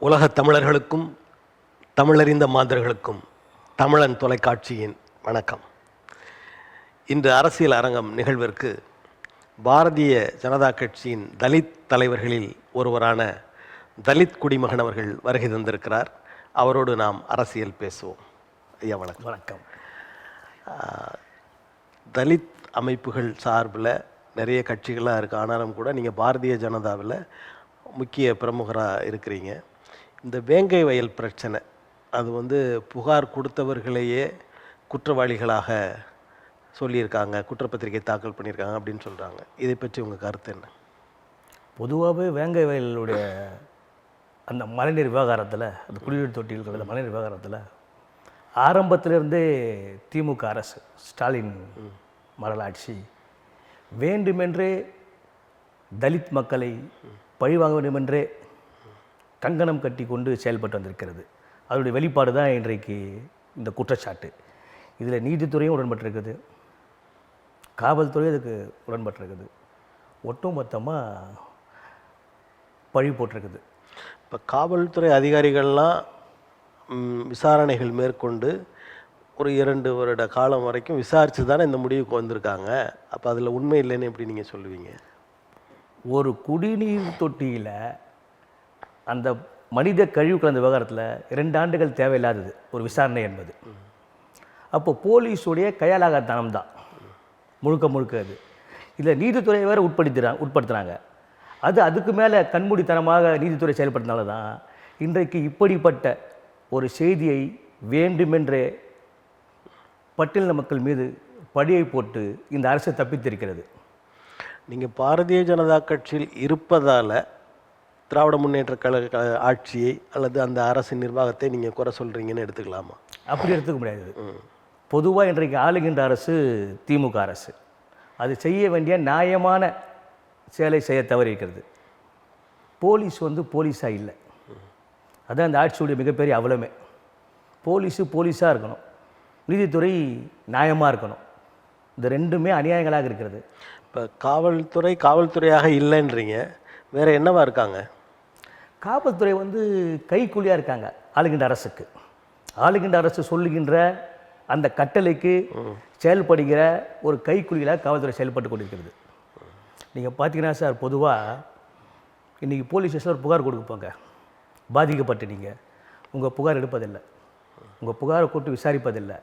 உலகத் தமிழர்களுக்கும் தமிழறிந்த மாந்தர்களுக்கும் தமிழன் தொலைக்காட்சியின் வணக்கம். இன்று அரசியல் அரங்கம் நிகழ்விற்கு பாரதிய ஜனதா கட்சியின் தலித் தலைவர்களில் ஒருவரான தலித் குடிமகன் அவர்கள் வருகை தந்திருக்கிறார். அவரோடு நாம் அரசியல் பேசுவோம். ஐயா வணக்கம். வணக்கம். தலித் அமைப்புகள் சார்பில் நிறைய கட்சிகளாக இருக்குது. ஆனாலும் கூட நீங்கள் பாரதிய ஜனதாவில் முக்கிய பிரமுகராக இருக்கிறீங்க. இந்த வேங்கை வயல் பிரச்சனை அது புகார் கொடுத்தவர்களையே குற்றவாளிகளாக சொல்லியிருக்காங்க, குற்றப்பத்திரிகை தாக்கல் பண்ணியிருக்காங்க அப்படின்னு சொல்கிறாங்க. இதை பற்றி உங்கள் கருத்து என்ன? பொதுவாகவே வேங்கை வயலுடைய அந்த மழைநீர் விவகாரத்தில், அந்த குடிநீர் தொட்டிகள் அந்த மழைநீர் விவகாரத்தில் ஆரம்பத்திலிருந்தே திமுக அரசு, ஸ்டாலின் மரலாட்சி வேண்டுமென்றே தலித் மக்களை பழிவாங்க வேண்டுமென்றே கங்கணம் கட்டி கொண்டு செயல்பட்டு வந்திருக்கிறது. அதனுடைய வெளிப்பாடு தான் இன்றைக்கு இந்த குற்றச்சாட்டு. இதில் நீதித்துறையும் உடன்பட்டிருக்குது, காவல்துறையும் அதுக்கு உடன்பட்டிருக்குது, ஒட்டுமொத்தமாக பழி போட்டிருக்குது. இப்போ காவல்துறை அதிகாரிகள்லாம் விசாரணைகள் மேற்கொண்டு ஒரு 2 வருட காலம் வரைக்கும் விசாரித்து தானே இந்த முடிவுக்கு வந்திருக்காங்க. அப்போ அதில் உண்மை இல்லைன்னு எப்படி நீங்கள் சொல்லுவீங்க? ஒரு குடிநீர் தொட்டியில் அந்த மனித கழிவு கலந்த விவகாரத்தில் 2 ஆண்டுகள் தேவையில்லாதது ஒரு விசாரணை என்பது. அப்போ போலீஸுடைய கையாலாகத்தனம் தான் முழுக்க அது. இதில் நீதித்துறையை வேறு உட்படுத்துகிறாங்க. அதுக்கு மேலே கண்மூடித்தனமாக நீதித்துறை செயல்படுறதுனால தான் இன்றைக்கு இப்படிப்பட்ட ஒரு செய்தியை வேண்டுமென்றே பட்டியலின மக்கள் மீது பழியை போட்டு இந்த அரசு தப்பித்திருக்கிறது. நீங்கள் பாரதிய ஜனதா கட்சியில் இருப்பதால் திராவிட முன்னேற்ற கழக ஆட்சியை அல்லது அந்த அரசின் நிர்வாகத்தை நீங்கள் குறை சொல்கிறீங்கன்னு எடுத்துக்கலாமா? அப்படி எடுத்துக்க முடியாது. பொதுவாக இன்றைக்கு ஆளுகின்ற அரசு திமுக அரசு. அது செய்ய வேண்டிய நியாயமான செயலை செய்ய தவறியிருக்கிறது. போலீஸ் போலீஸாக இல்லை. அதுதான் அந்த ஆட்சியுடைய மிகப்பெரிய அவலமே. போலீஸாக இருக்கணும், நீதித்துறை நியாயமாக இருக்கணும். இந்த ரெண்டுமே அநியாயங்களாக இருக்கிறது. இப்போ காவல்துறையாக இல்லைன்றீங்க, வேறு என்னவா இருக்காங்க? காவல்துறை கைக்கூலியாக இருக்காங்க ஆளுகின்ற அரசுக்கு. ஆளுகின்ற அரசு சொல்லுகின்ற அந்த கட்டளைக்கு செயல்படுகிற ஒரு கைக்கூலிகளாக காவல்துறை செயல்பட்டு கொண்டிருக்கிறது. நீங்கள் பார்த்தீங்கன்னா சார், பொதுவாக இன்றைக்கி போலீஸ் ஸ்டேஷனில் ஒரு புகார் கொடுக்க போங்க, பாதிக்கப்பட்டு நீங்கள் உங்கள் புகார் எடுப்பதில்லை, உங்கள் புகாரை கூட்டு விசாரிப்பதில்லை.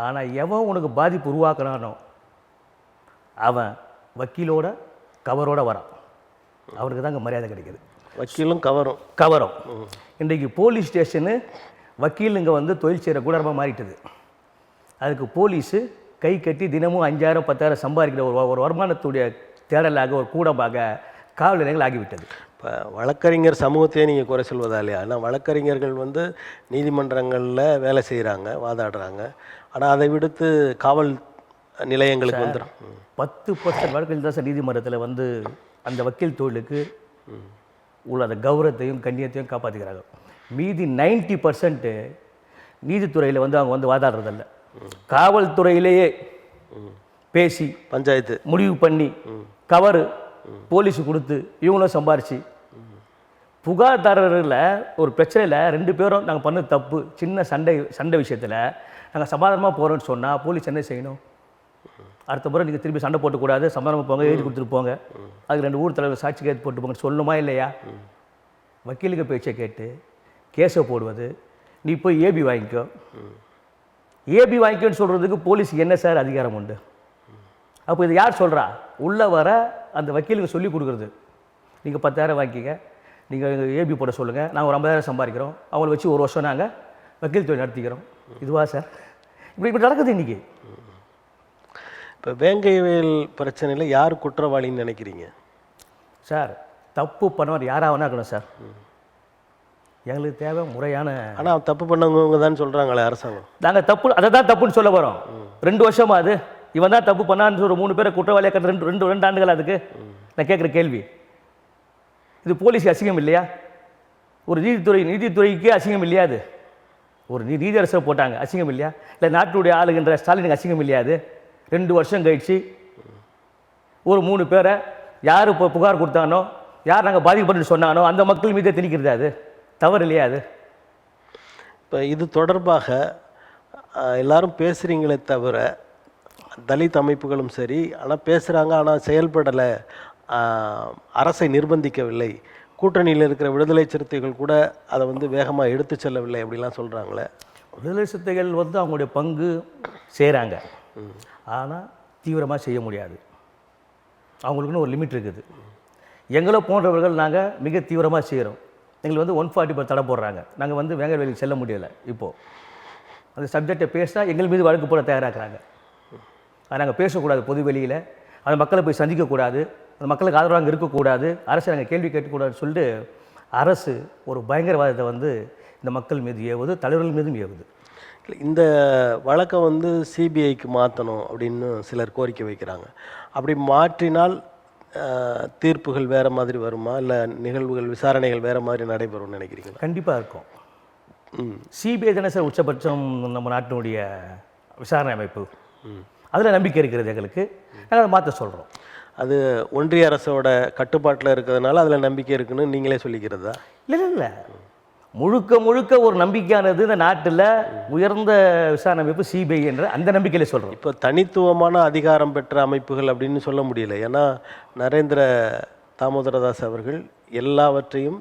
ஆனால் எவன் உனக்கு பாதிப்பு உருவாக்குறானோ அவன் வக்கீலோட கவரோட வரான், அவனுக்கு தான் அங்கே மரியாதை கிடைக்கிது. வக்கீலும் கவரும். இன்றைக்கு போலீஸ் ஸ்டேஷனு வக்கீல் இங்கே தொழில் செய்கிற கூடமாக மாறிட்டது. அதுக்கு போலீஸு கை கட்டி தினமும் 5000 10,000 சம்பாதிக்கிற ஒரு வருமானத்துடைய தேடலாக, ஒரு கூடமாக காவல் நிலையங்கள் ஆகிவிட்டது. இப்போ வழக்கறிஞர் சமூகத்தையே நீங்கள் குறை சொல்வதா இல்லையா? ஆனால் வழக்கறிஞர்கள் நீதிமன்றங்களில் வேலை செய்கிறாங்க, வாதாடுறாங்க. ஆனால் அதை விடுத்து காவல் நிலையங்களுக்கு 10% வழக்கறிஞர் தான் சார் நீதிமன்றத்தில் அந்த வக்கீல் தொழிலுக்கு உள்ள அந்த கௌரவத்தையும் கண்ணியத்தையும் காப்பாற்றிக்கிறாங்க. மீதி 90% நீதித்துறையில் அவங்க வாதாடுறதில்ல. காவல்துறையிலேயே பேசி பஞ்சாயத்து முடிவு பண்ணி கவரு போலீஸு கொடுத்து இவங்களும் சம்பாரிச்சு, புகார்தாரர்களில் ஒரு பிரச்சனையில் 2 பேரும் நாங்கள் பண்ண தப்பு, சின்ன சண்டை விஷயத்தில் நாங்கள் சமாதானமாக போகிறோன்னு சொன்னால் போலீஸ் என்ன செய்யணும்? அடுத்த முறை நீங்கள் திருப்பி சண்டை போட்டுக்கூடாது, சமாதானமாக போங்க, எழுதி கொடுத்துட்டு போங்க, அதுக்கு 2 ஊர் தலைவர் சாட்சி கேட்டு போட்டு போங்க சொல்லணுமா இல்லையா? வக்கீலுக்கு பேச்சை கேட்டு கேஸை போடுவது, நீ போய் ஏபி வாங்கிக்கோன்னு சொல்கிறதுக்கு போலீஸுக்கு என்ன சார் அதிகாரம் உண்டு? அப்போ இது யார் சொல்கிறா? உள்ளே வர அந்த வக்கீலுக்கு சொல்லி கொடுக்குறது. நீங்கள் 10,000 வாங்கிக்க, நீங்கள் ஏபி போட சொல்லுங்கள், நாங்கள் ஒரு 50,000 சம்பாதிக்கிறோம், அவங்கள வச்சு 1 வருஷம் நாங்கள் வக்கீல் தொழில் நடத்திக்கிறோம். இதுவா சார்? இப்படி நடக்குது இன்றைக்கி. இப்போ வேங்கை வயல் பிரச்சனையில் யார் குற்றவாளின்னு நினைக்கிறீங்க சார்? தப்பு பண்ணவர் யாராக வேணா இருக்கணும் சார், எங்களுக்கு தேவை முறையான. ஆனால் தப்பு பண்ணவங்க தான் சொல்கிறாங்களே அரசாங்கம். நாங்கள் அதை தான் தப்புன்னு சொல்ல போகிறோம். 2 வருஷமா அது இவன் தான் தப்பு பண்ணான்னு சொல்கிற 3 பேரை குற்றவாளியாக கட்டு 2 ஆண்டுகள். அதுக்கு நான் கேட்குற கேள்வி, இது போலீஸுக்கு அசிங்கம் இல்லையா? ஒரு நீதித்துறைக்கு அசிங்கம் இல்லையா? அது ஒரு நீதியரசரை போட்டாங்க, அசிங்கம் இல்லையா? இல்லை நாட்டுடைய ஆளுகின்ற ஸ்டாலினுக்கு அசிங்கம் இல்லையா? அது 2 வருஷம் கழிச்சு ஒரு 3 பேரை யார் இப்போ புகார் கொடுத்தானோ, யார் நாங்கள் பாதிக்கப்பட்டு சொன்னானோ அந்த மக்கள் மீதே திணிக்கிறது. அது தவறு இல்லையா அது? இப்போ இது தொடர்பாக எல்லாரும் பேசுகிறீங்களே தவிர தலித் அமைப்புகளும் சரி, ஆனால் பேசுகிறாங்க, ஆனால் செயல்படலை, அரசை நிர்பந்திக்கவில்லை, கூட்டணியில் இருக்கிற விடுதலை சிறுத்தைகள் கூட அதை வந்து வேகமாக எடுத்து செல்லவில்லை அப்படிலாம் சொல்கிறாங்களே. விடுதலை சிறுத்தைகள் வந்து அவங்களுடைய பங்கு செய்கிறாங்க, ஆனால் தீவிரமாக செய்ய முடியாது. அவங்களுக்குன்னு ஒரு லிமிட் இருக்குது. எங்களை போன்றவர்கள் நாங்கள் மிக தீவிரமாக செய்கிறோம். எங்களுக்கு வந்து 140 தடை போடுறாங்க. நாங்கள் வந்து வேங்கவேலுக்கு செல்ல முடியலை. இப்போது அந்த சப்ஜெக்டை பேசினா எங்கள் மீது வழக்கு போட தயாராகிறாங்க. அதை நாங்கள் பேசக்கூடாது பொது வெளியில், அந்த மக்களை போய் சந்திக்கக்கூடாது, அந்த மக்களுக்கு ஆதரவாக அங்கே இருக்கக்கூடாது, அரசை நாங்கள் கேள்வி கேட்கக்கூடாதுன்னு சொல்லிட்டு அரசு ஒரு பயங்கரவாதத்தை வந்து இந்த மக்கள் மீது ஏவுது, தலைவர்கள் மீதும் ஏவுது. இந்த வழக்கை வந்து சிபிஐக்கு மாற்றணும் அப்படின்னு சிலர் கோரிக்கை வைக்கிறாங்க. அப்படி மாற்றினால் தீர்ப்புகள் வேறு மாதிரி வருமா, இல்லை நிகழ்வுகள் விசாரணைகள் வேறு மாதிரி நடைபெறும்னு நினைக்கிறீங்களா? கண்டிப்பாக இருக்கும். சிபிஐ தானே சார் உச்சபட்சம் நம்ம நாட்டினுடைய விசாரணை அமைப்பு. அதில் நம்பிக்கை இருக்கிறது எங்களுக்கு. நாங்கள் அதை மாற்ற சொல்கிறோம். அது ஒன்றிய அரசோட கட்டுப்பாட்டில் இருக்கிறதுனால அதில் நம்பிக்கை இருக்குன்னு நீங்களே சொல்லிக்கிறதா? இல்லை, முழுக்க முழுக்க ஒரு நம்பிக்கையானது இந்த நாட்டில் உயர்ந்த விசாரணை அமைப்பு சிபிஐ என்ற அந்த நம்பிக்கையில சொல்கிறோம். இப்போ தனித்துவமான அதிகாரம் பெற்ற அமைப்புகள் அப்படின்னு சொல்ல முடியல. ஏன்னா நரேந்திர தாமோதரதாஸ் அவர்கள் எல்லாவற்றையும்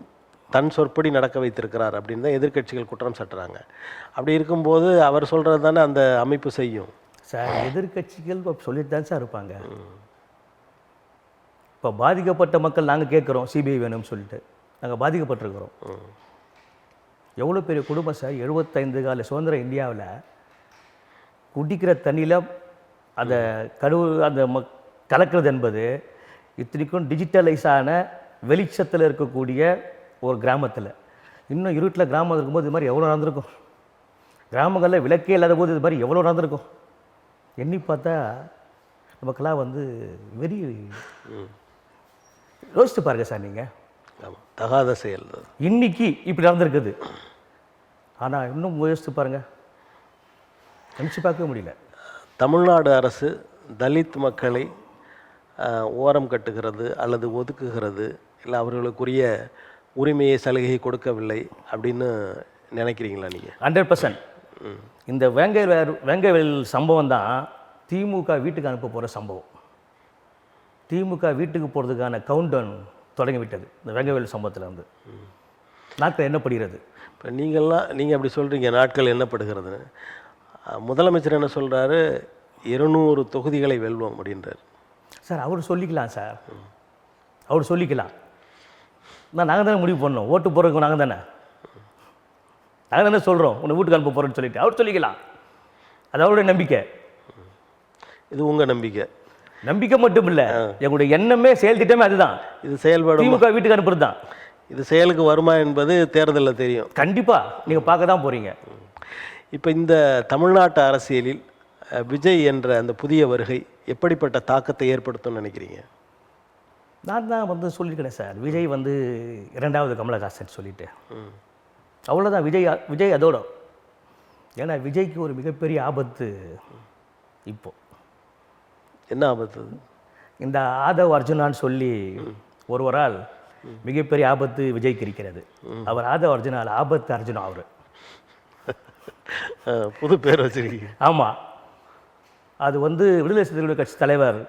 தன் சொற்படி நடக்க வைத்திருக்கிறார் அப்படின்னு தான் எதிர்க்கட்சிகள் குற்றம் சாட்டுறாங்க. அப்படி இருக்கும்போது அவர் சொல்கிறது தானே அந்த அமைப்பு செய்யும். சார், எதிர்க்கட்சிகள் சொல்லிட்டு தான் சார் இருப்பாங்க. இப்போ பாதிக்கப்பட்ட மக்கள் நாங்கள் கேட்குறோம் சிபிஐ வேணும்னு சொல்லிட்டு. நாங்கள் பாதிக்கப்பட்டிருக்கிறோம். எவ்வளோ பெரிய குடும்பம் சார். 75 கால சுதந்திர இந்தியாவில் குடிக்கிற தண்ணியில் அந்த அந்த கலக்கிறது என்பது இத்தனைக்கும் டிஜிட்டலைஸ் ஆன வெளிச்சத்தில் இருக்கக்கூடிய ஒரு கிராமத்தில், இன்னும் இருட்டில் கிராமம் இருக்கும்போது இது மாதிரி எவ்வளோ நடந்திருக்கும். கிராமங்களில் விளக்கே இல்லாத போது இது மாதிரி எவ்வளோ நடந்திருக்கும். எண்ணி பார்த்தா நமக்கெல்லாம் வந்து வெறி. யோசித்து பாருங்க சார் நீங்கள். தகாத செயல் இன்னைக்கு இப்படி நடந்திருக்குது. ஆனால் இன்னும் யோசித்து பாருங்கள், நினச்சி பார்க்கவே முடியல. தமிழ்நாடு அரசு தலித் மக்களை ஓரம் கட்டுகிறது அல்லது ஒதுக்குகிறது, இல்லை அவர்களுக்குரிய உரிமையை சலுகையை கொடுக்கவில்லை அப்படின்னு நினைக்கிறீங்களா நீங்கள்? 100%. இந்த வேங்கவேல் சம்பவம் தான் திமுக வீட்டுக்கு அனுப்ப போகிற சம்பவம். திமுக வீட்டுக்கு போகிறதுக்கான கவுண்டவுன் தொடங்கிவிட்டது இந்த வேங்கவேல் சம்பவத்தில் வந்து. நாட்கள் எண்ணப்படுகிறது. இப்போ நீங்கள் அப்படி சொல்கிறீங்க, நாட்கள் எண்ணப்படுகிறதுன்னு. முதலமைச்சர் என்ன சொல்கிறாரு? 200 தொகுதிகளை வெல்வோம் அப்படின்றார். சார், அவர் சொல்லிக்கலாம் சார், அவர் சொல்லிக்கலாம். நாங்கள் தானே முடிவு பண்ணோம். ஓட்டு போடுறதுக்கு நாங்கள் தானே சொல்கிறோம் உன்னை வீட்டுக்கு அனுப்ப போகிறோன்னு சொல்லிட்டு அவர் சொல்லிக்கலாம். அது அவருடைய நம்பிக்கை. இது உங்கள் நம்பிக்கை? நம்பிக்கை மட்டும் இல்லை, எங்களுடைய எண்ணமே செயல் திட்டமே அதுதான். இது செயல்படும். திமுக வீட்டுக்கு அனுப்புறது தான். இது செயலுக்கு வருமா என்பது தேர்தலில் தெரியும். கண்டிப்பாக நீங்கள் பார்க்க தான் போகிறீங்க. இப்போ இந்த தமிழ்நாட்டு அரசியலில் விஜய் என்ற அந்த புதிய வருகை எப்படிப்பட்ட தாக்கத்தை ஏற்படுத்தும்னு நினைக்கிறீங்க? நான் தான் வந்து சொல்லியிருக்கிறேன் சார், விஜய் வந்து 2வது கமலஹாசன் சொல்லிட்டு. அவ்வளோதான். விஜய் அதோட. ஏன்னா விஜய்க்கு ஒரு மிகப்பெரிய ஆபத்து. இப்போ என்ன ஆபத்து? இந்த ஆதவ் அர்ஜுனான்னு சொல்லி ஒருவரால் மிகப்பெரிய ஆபத்து விஜய்க்கு இருக்கிறது. அவர் ஆதவ் அர்ஜுனால் ஆபத்து அர்ஜுனா. அவர் புது பேர் வச்சிருக்கீங்க. ஆமாம். அது வந்து விடுதலை சிறுத்தைகள் கட்சி தலைவர்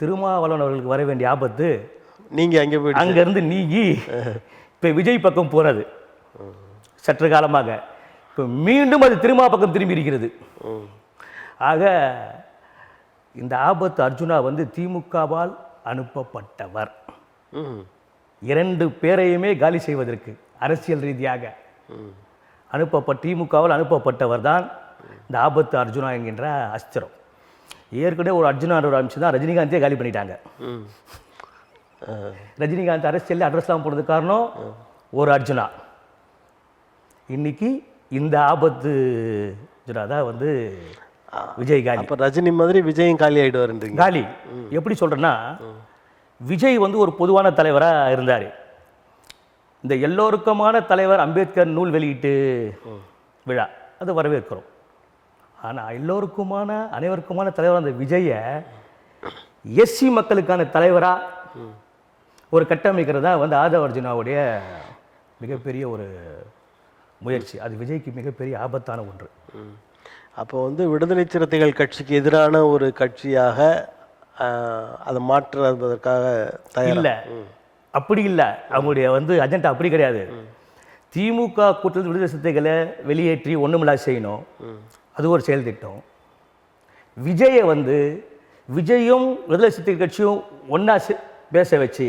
திருமாவளவன் அவர்களுக்கு வர வேண்டிய ஆபத்து நீங்கள் அங்கே போய் அங்கேருந்து நீங்கி இப்போ விஜய் பக்கம் போகிறது. சற்று காலமாக இப்போ மீண்டும் அது திருமா பக்கம் திரும்பி இருக்கிறது. ஆக இந்த ஆபத்து அர்ஜுனா வந்து திமுகவால் அனுப்பப்பட்டவர். 2 பேரையுமே காலி செய்வதற்கு அரசியல் ரீதியாக திமுகவால் அனுப்பப்பட்டவர் தான் இந்த ஆபத்து அர்ஜுனா என்கின்ற அஸ்திரம். ஏற்கனவே ஒரு அர்ஜுனான்ற அமைச்சு தான் ரஜினிகாந்தே காலி பண்ணிட்டாங்க. ரஜினிகாந்த் அரசியலில் அட்ரஸ்லாம் போடுறதுக்கு காரணம் ஒரு அர்ஜுனா. இன்னைக்கு இந்த ஆபத்து அர்ஜுனா தான் வந்து விஜய் காலி. அப்போ ரஜினி மாதிரி விஜயும் காலி ஆகிடுவார். காலி எப்படி சொல்கிறேன்னா, விஜய் வந்து ஒரு பொதுவான தலைவராக இருந்தார். இந்த எல்லோருக்குமான தலைவர் அம்பேத்கர் நூல் வெளியீட்டு விழா அது வரவேற்கிறோம். ஆனால் எல்லோருக்குமான அனைவருக்குமான தலைவர் அந்த விஜயை எஸ்சி மக்களுக்கான தலைவராக ஒரு கட்டமைக்கிறதா வந்து ஆதவ அர்ஜுனாவுடைய மிகப்பெரிய ஒரு முயற்சி. அது விஜய்க்கு மிகப்பெரிய ஆபத்தான ஒன்று. அப்போ வந்து விடுதலை சிறுத்தைகள் கட்சிக்கு எதிரான ஒரு கட்சியாக அதை மாற்றுவதற்காக இல்லை, அப்படி இல்லை. அவங்களுடைய வந்து அஜெண்டா அப்படி கிடையாது. திமுக கூட்டத்தில் விடுதலை சிறுத்தைகளை வெளியேற்றி ஒன்றுமில்லாத செய்யணும், அது ஒரு செயல் திட்டம். விஜயை வந்து விஜயும் விடுதலை சிறுத்தைகள் கட்சியும் ஒன்றா பேச வச்சு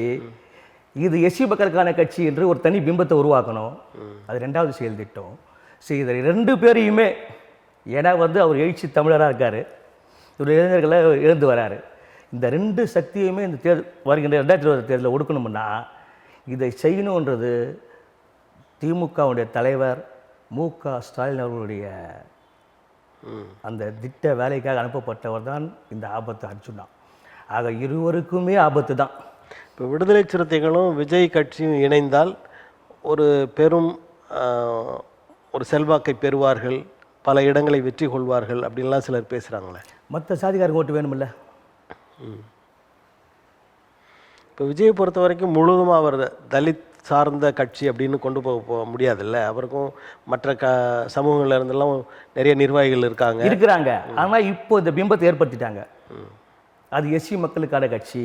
இது எஸ்சி மக்களுக்கான கட்சி என்று ஒரு தனி பிம்பத்தை உருவாக்கணும், அது ரெண்டாவது செயல் திட்டம். சரி, இதை ரெண்டு பேரையுமே, ஏன்னா வந்து அவர் எழுச்சி தமிழராக இருக்கார், இவர் இளைஞர்களை எழுந்து வராரு, இந்த ரெண்டு சக்தியுமே இந்த வருகின்ற 2020 தேர்தலில் ஒடுக்கணும்னா இதை செய்யணுன்றது திமுகவுடைய தலைவர் மு.க. ஸ்டாலின் அவர்களுடைய அந்த திட்ட வேலைக்காக அனுப்பப்பட்டவர் தான் இந்த ஆபத்து அர்ஜுனா. ஆக இருவருக்குமே ஆபத்து தான். இப்போ விடுதலை சிறுத்தைகளும் விஜய் கட்சியும் இணைந்தால் ஒரு பெரும் ஒரு செல்வாக்கை பெறுவார்கள், பல இடங்களை வெற்றி கொள்வார்கள் அப்படின்லாம் சிலர் பேசுகிறாங்களே. மற்ற சாதிக்காரங்க ஓட்டு வேணுமில்ல. இப்போ விஜயை பொறுத்த வரைக்கும் முழுவதுமாக அவர் தலித் சார்ந்த கட்சி அப்படின்னு கொண்டு போக முடியாதுல்ல. அவருக்கும் மற்ற சமூகங்கள்ல இருந்தெல்லாம் நிறைய நிர்வாகிகள் இருக்கிறாங்க. ஆனால் இப்போ இந்த பிம்பத்தை ஏற்படுத்திட்டாங்க. அது எஸ்சி மக்களுக்கான கட்சி.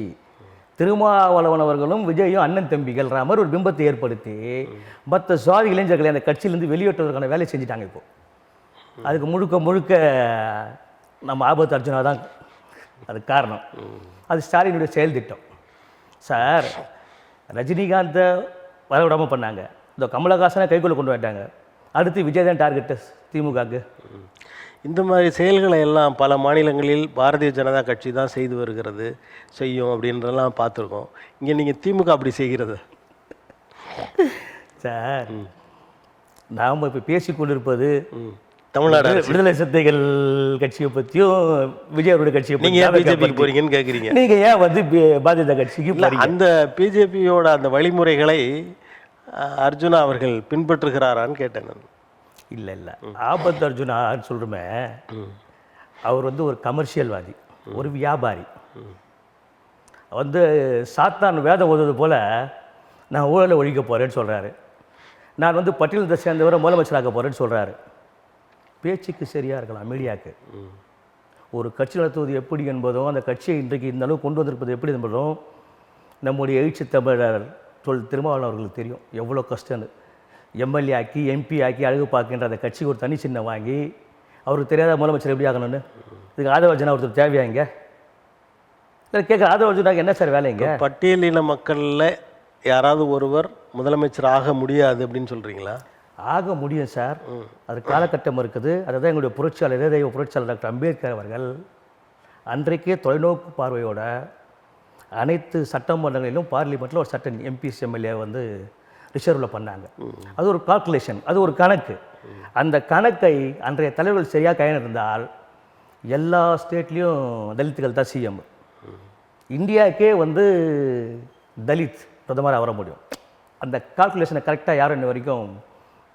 திருமாவளவன் அவர்களும் விஜயும் அண்ணன் தம்பிகள் மாதிரி ஒரு பிம்பத்தை ஏற்படுத்தி மற்ற சாதி இளைஞர்களை அந்த கட்சியிலேருந்து வெளியேற்றுவதற்கான வேலையை செஞ்சுட்டாங்க. இப்போ அதுக்கு முழுக்க முழுக்க நம்ம ஆபத்து அர்ஜுனா தான் அதுக்கு காரணம். அது ஸ்டாலினுடைய செயல் திட்டம். சார், ரஜினிகாந்தை வரவிடாமல் பண்ணாங்க, இந்த கமலஹாசனை கைக்குள்ள கொண்டு வந்துட்டாங்க, அடுத்து விஜய் தான் டார்கெட்டு திமுகவுக்கு. இந்த மாதிரி செயல்களை எல்லாம் பல மாநிலங்களில் பாரதிய ஜனதா கட்சி தான் செய்து வருகிறது, செய்யும் அப்படின்றலாம் பார்த்துருக்கோம். இங்கே நீங்கள் திமுக அப்படி செய்கிறது சார்? நாம் இப்போ பேசிக்கொண்டிருப்பது தமிழ்நாடு விடுதலை சிறுத்தைகள் கட்சியை பற்றியும் விஜயோட கட்சியை பற்றி. நீங்கள் பிஜேபிக்கு போறீங்கன்னு கேட்குறீங்க. நீங்கள் ஏன் வந்து பாஜக கட்சிக்கு? அந்த பிஜேபியோட அந்த வழிமுறைகளை அர்ஜுனா அவர்கள் பின்பற்றுகிறாரான்னு கேட்டேன் நான். இல்லை இல்லை, ஆபத்து அர்ஜுனான்னு சொல்கிறோமே, அவர் வந்து ஒரு கமர்ஷியல்வாதி, ஒரு வியாபாரி. வந்து சாத்தான் வேதம் ஓதுவது போல் நான் ஊழலை ஒழிக்க போகிறேன்னு சொல்கிறாரு, நான் வந்து பட்டியலத்தை சேர்ந்தவரை முதலமைச்சராக போகிறேன்னு சொல்கிறாரு. பேச்சுக்கு சரியாக இருக்கலாம் மீடியாவுக்கு. ஒரு கட்சி நடத்துவது எப்படி என்பதும் அந்த கட்சியை இன்றைக்கு இந்த அளவு கொண்டு வந்திருப்பது எப்படி என்பதும் நம்முடைய எழுச்சி தமிழர் திருமாவளவன் அவர்களுக்கு தெரியும் எவ்வளோ கஷ்டம்னு. எம்எல்ஏ ஆக்கி எம்பி ஆக்கி அழகு பார்க்கின்ற அந்த கட்சிக்கு ஒரு தனி சின்னம் வாங்கி அவருக்கு தெரியாத முதலமைச்சர் எப்படி ஆகணும்னு. இதுக்கு ஆதவர்ஜனா ஒருத்தர் தேவையா இங்கே? இல்லை கேட்குற ஆதவர்ஜனாக்கு என்ன சார் வேலைங்க? பட்டியலின மக்களில் யாராவது ஒருவர் முதலமைச்சர் ஆக முடியாது அப்படின்னு சொல்கிறீங்களா? ஆக முடியும் சார், அது காலகட்டம் இருக்குது. அதுதான் எங்களுடைய புரட்சியாளர் இதய புரட்சியாளர் டாக்டர் அம்பேத்கர் அவர்கள் அன்றைக்கே தொலைநோக்கு பார்வையோட அனைத்து சட்டமன்றங்களிலும் பார்லிமெண்ட்டில் ஒரு சட்ட எம்பிஸ் எம்எல்ஏ வந்து ரிசர்வில் பண்ணாங்க. அது ஒரு கால்குலேஷன், அது ஒரு கணக்கு. அந்த கணக்கை அன்றைய தலைவர்கள் சரியாக கையாண்டிருந்தால் எல்லா ஸ்டேட்லேயும் தலித்துகள் தான் சிஎம். இந்தியாவுக்கே வந்து தலித் பிரதமராக வர முடியும். அந்த கால்குலேஷனை கரெக்டாக யாரும் இன்ன வரைக்கும்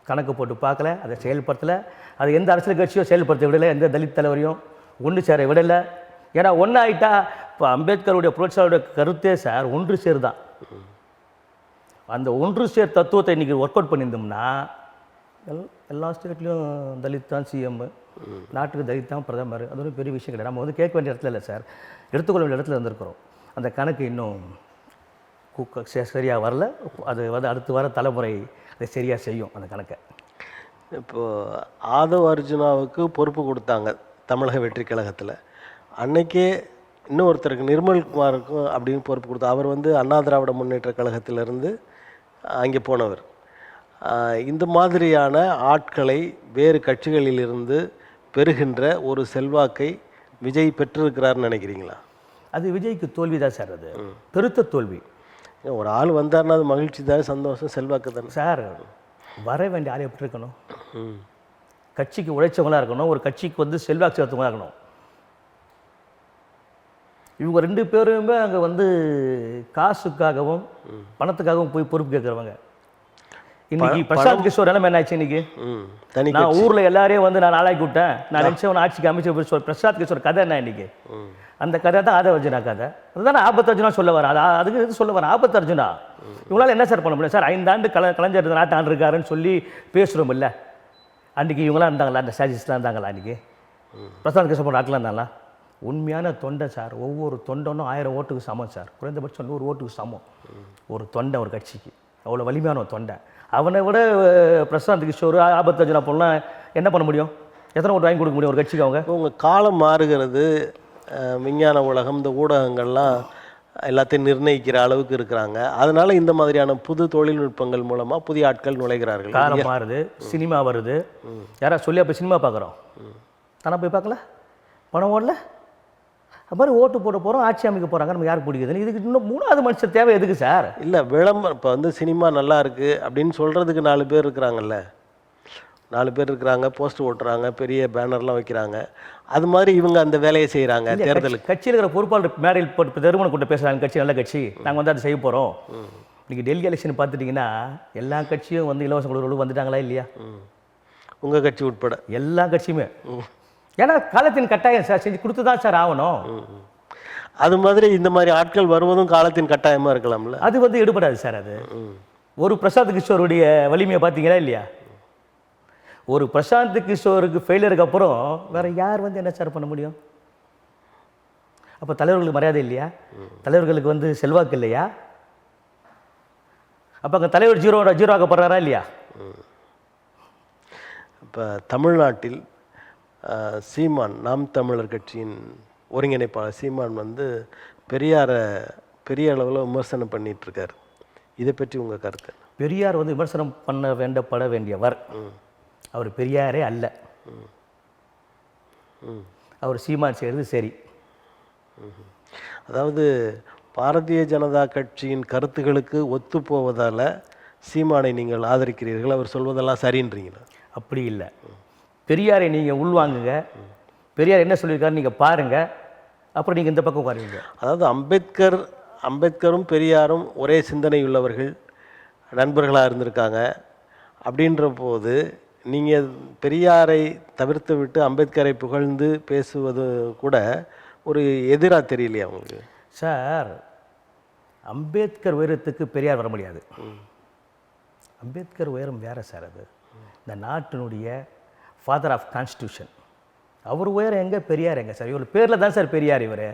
கணக்கு போட்டு பார்க்கல, அதை செயல்படுத்தலை. அது எந்த அரசியல் கட்சியும் செயல்படுத்த விடலை, எந்த தலித் தலைவரையும் ஒன்று சேர விடலை. ஏன்னா ஒன்று ஆகிட்டா இப்போ அம்பேத்கருடைய புரட்சியாளருடைய கருத்தே சார் ஒன்று சேர் தான். அந்த ஒன்று சேர் தத்துவத்தை இன்றைக்கி ஒர்க் அவுட் பண்ணியிருந்தோம்னா எல்லா ஸ்டேட்லேயும் தலித் தான் சிஎம், நாட்டுக்கு தலித் தான் பிரதமர். அது ஒரு பெரிய விஷயம் கிடையாது. நம்ம வந்து கேட்க வேண்டிய இடத்துல இல்லை சார், எடுத்துக்கொள்ள வேண்டிய இடத்துல இருந்திருக்கிறோம். அந்த கணக்கு இன்னும் சரியாக வரல. அது வந்து அடுத்து வர தலைமுறை அதை சரியாக செய்யும் அந்த கணக்கை. இப்போது ஆதவ் அர்ஜுனாவுக்கு பொறுப்பு கொடுத்தாங்க தமிழக வெற்றி கழகத்தில். அன்னைக்கே இன்னொருத்தருக்கு நிர்மல்குமாருக்கும் அப்படின்னு பொறுப்பு கொடுத்தா. அவர் வந்து அண்ணா திராவிட முன்னேற்ற கழகத்திலிருந்து அங்கே போனவர். இந்த மாதிரியான ஆட்களை வேறு கட்சிகளிலிருந்து பெறுகின்ற ஒரு செல்வாக்கை விஜய் பெற்றிருக்கிறார்னு நினைக்கிறீங்களா? அது விஜய்க்கு தோல்வி தான் சார், அது பெருத்த தோல்வி. ஒரு ஆள் வந்தார்னா அது மகிழ்ச்சி தான், சந்தோஷம், செல்வாக்கு தானே சார். வர வேண்டிய ஆள் எப்படி இருக்கணும்? கட்சிக்கு உழைச்சவங்களாக இருக்கணும், ஒரு கட்சிக்கு வந்து செல்வாக்கு சேர்த்தவங்களாக இருக்கணும். இவங்க ரெண்டு பேருமே அங்கே வந்து காசுக்காகவும் பணத்துக்காகவும் போய் பொறுப்பு கேட்குறவங்க. இன்னைக்கு பிரசாத் கிஷோர் நிலைமை என்ன ஆச்சு? இன்னைக்கு நான் ஊரில் எல்லாரையும் வந்து நான் ஆளாக்கி விட்டேன், நான் நினச்சவன் ஆட்சிக்கு அமைச்சர் பிரசாத் கிஷோர் கதை என்ன? இன்னைக்கு அந்த கதை தான் ஆதவ அர்ஜுனா கதை. அதுதானே ஆபத்து அர்ஜுனா சொல்ல வர. அதுக்கு எது சொல்ல வரேன், ஆபத்து அர்ஜுனா. இவங்களால என்ன சார் பண்ண முடியும் சார்? 5 ஆண்டு கலைஞர் இந்த நாட்டு ஆண்டு இருக்காருன்னு சொல்லி பேசுகிறோம் இல்லை? அன்றைக்கி இவங்களாம் இருந்தாங்களா? அந்த ஸ்டாஜிஸ்லாம் இருந்தாங்களா? அன்றைக்கி பிரசாந்த் கிஷோர் நாட்டில் இருந்தாங்களா? உண்மையான தொண்டை சார். ஒவ்வொரு தொண்டனும் 1000 ஓட்டுக்கு சமம் சார். குறைந்தபட்சம் 100 ஓட்டுக்கு சமம் ஒரு தொண்டை, ஒரு கட்சிக்கு. அவ்வளோ வலிமையான ஒரு தொண்டை. அவனை விட பிரசாந்த் கிஷோர், ஆபத்து அர்ஜுனா போலாம் என்ன பண்ண முடியும்? எத்தனை ஓட்டு வாங்கி கொடுக்க முடியும் ஒரு கட்சிக்கு அவங்க? உங்கள் காலம் மாறுகிறது, விஞ்ஞான உலகம், இந்த ஊடகங்கள்லாம் எல்லாத்தையும் நிர்ணயிக்கிற அளவுக்கு இருக்கிறாங்க. அதனால இந்த மாதிரியான புது தொழில்நுட்பங்கள் மூலமாக புதிய ஆட்கள் நுழைகிறார்கள். காலம் மாறுது, சினிமா வருது. யாராவது சொல்லி அப்போ சினிமா பார்க்குறோம் தானே? போய் பார்க்கல, பணம் ஓடல, அது மாதிரி ஓட்டு போட போகிறோம், ஆட்சி அமைக்க போகிறாங்க. நம்ம யாருக்கு பிடிக்குதுன்னு இதுக்கு இன்னும் 3வது மனுஷன் தேவை எதுக்கு சார்? இல்லை, விளம்பரம். இப்போ வந்து சினிமா நல்லா இருக்குது அப்படின்னு சொல்கிறதுக்கு 4 பேர் இருக்கிறாங்கல்ல, 4 பேர் இருக்கிறாங்க, போஸ்டர் ஓட்டுறாங்க, பெரிய பேனர்லாம் வைக்கிறாங்க. அது மாதிரி இவங்க அந்த வேலையை செய்கிறாங்க. தேர்தலுக்கு கட்சியில் இருக்கிற பொறுப்பாளர் மேடையில் போட்டு திருமணம் கூட்ட பேசுகிறாங்க, கட்சி நல்ல கட்சி, நாங்கள் வந்து அதை செய்ய போகிறோம். இன்றைக்கி டெல்லி எலெக்ஷன் பார்த்துட்டிங்கன்னா எல்லா கட்சியும் வந்து இலவச குழுக்களுக்கு வந்துட்டாங்களா இல்லையா? உங்கள் கட்சி உட்பட எல்லா கட்சியுமே. ஏன்னா காலத்தின் கட்டாயம் சார், செஞ்சு கொடுத்து தான் சார் ஆகணும். அது மாதிரி இந்த மாதிரி ஆட்கள் வருவதும் காலத்தின் கட்டாயமாக இருக்கலாம்ல. அது வந்து எடுபடாது சார். அது ஒரு பிரசாந்த் கிஷோருடைய வலிமையை பார்த்தீங்களா இல்லையா? ஒரு பிரசாந்த் கிஷோருக்கு ஃபெயிலியருக்கு அப்புறம் வேற யார் வந்து என்ன சார் பண்ண முடியும்? அப்போ தலைவர்களுக்கு மரியாதை இல்லையா? தலைவர்களுக்கு வந்து செல்வாக்கு இல்லையா? அப்போ அங்கே தலைவர் ஜீரோ ஆக்கப்படுறாரா இல்லையா? இப்போ தமிழ்நாட்டில் சீமான், நாம் தமிழர் கட்சியின் ஒருங்கிணைப்பாளர் சீமான் வந்து பெரியாரை பெரிய அளவில் விமர்சனம் பண்ணிகிட்ருக்கார். இதை பற்றி உங்கள் கருத்து? பெரியார் வந்து விமர்சனம் பண்ண வேண்டியவர். அவர் பெரியாரே அல்ல. அவர் சீமான் செய்கிறது சரி. அதாவது பாரதிய ஜனதா கட்சியின் கருத்துக்களுக்கு ஒத்து போவதால் சீமானை நீங்கள் ஆதரிக்கிறீர்கள், அவர் சொல்வதெல்லாம் சரின்றீங்களா? அப்படி இல்லை. பெரியாரை நீங்கள் உள்வாங்குங்க, பெரியார் என்ன சொல்லியிருக்காரு நீங்கள் பாருங்கள், அப்புறம் நீங்கள் இந்த பக்கம் பாருங்க. அதாவது அம்பேத்கரும் பெரியாரும் ஒரே சிந்தனை உள்ளவர்கள், நண்பர்களாக இருந்திருக்காங்க. அப்படின்ற போது நீங்கள் பெரியாரை தவிர்த்து விட்டு அம்பேத்கரை புகழ்ந்து பேசுவது கூட ஒரு எதிராக தெரியலையா உங்களுக்கு? சார், அம்பேத்கர் உயரத்துக்கு பெரியார் வர முடியாது. அம்பேத்கர் உயரம் வேறு சார். அது இந்த நாட்டினுடைய ஃபாதர் ஆஃப் கான்ஸ்டியூஷன். அவர் உயரம் எங்கே, பெரியார் எங்கே சார்? இவர் பேரில் தான் சார் பெரியார். இவர்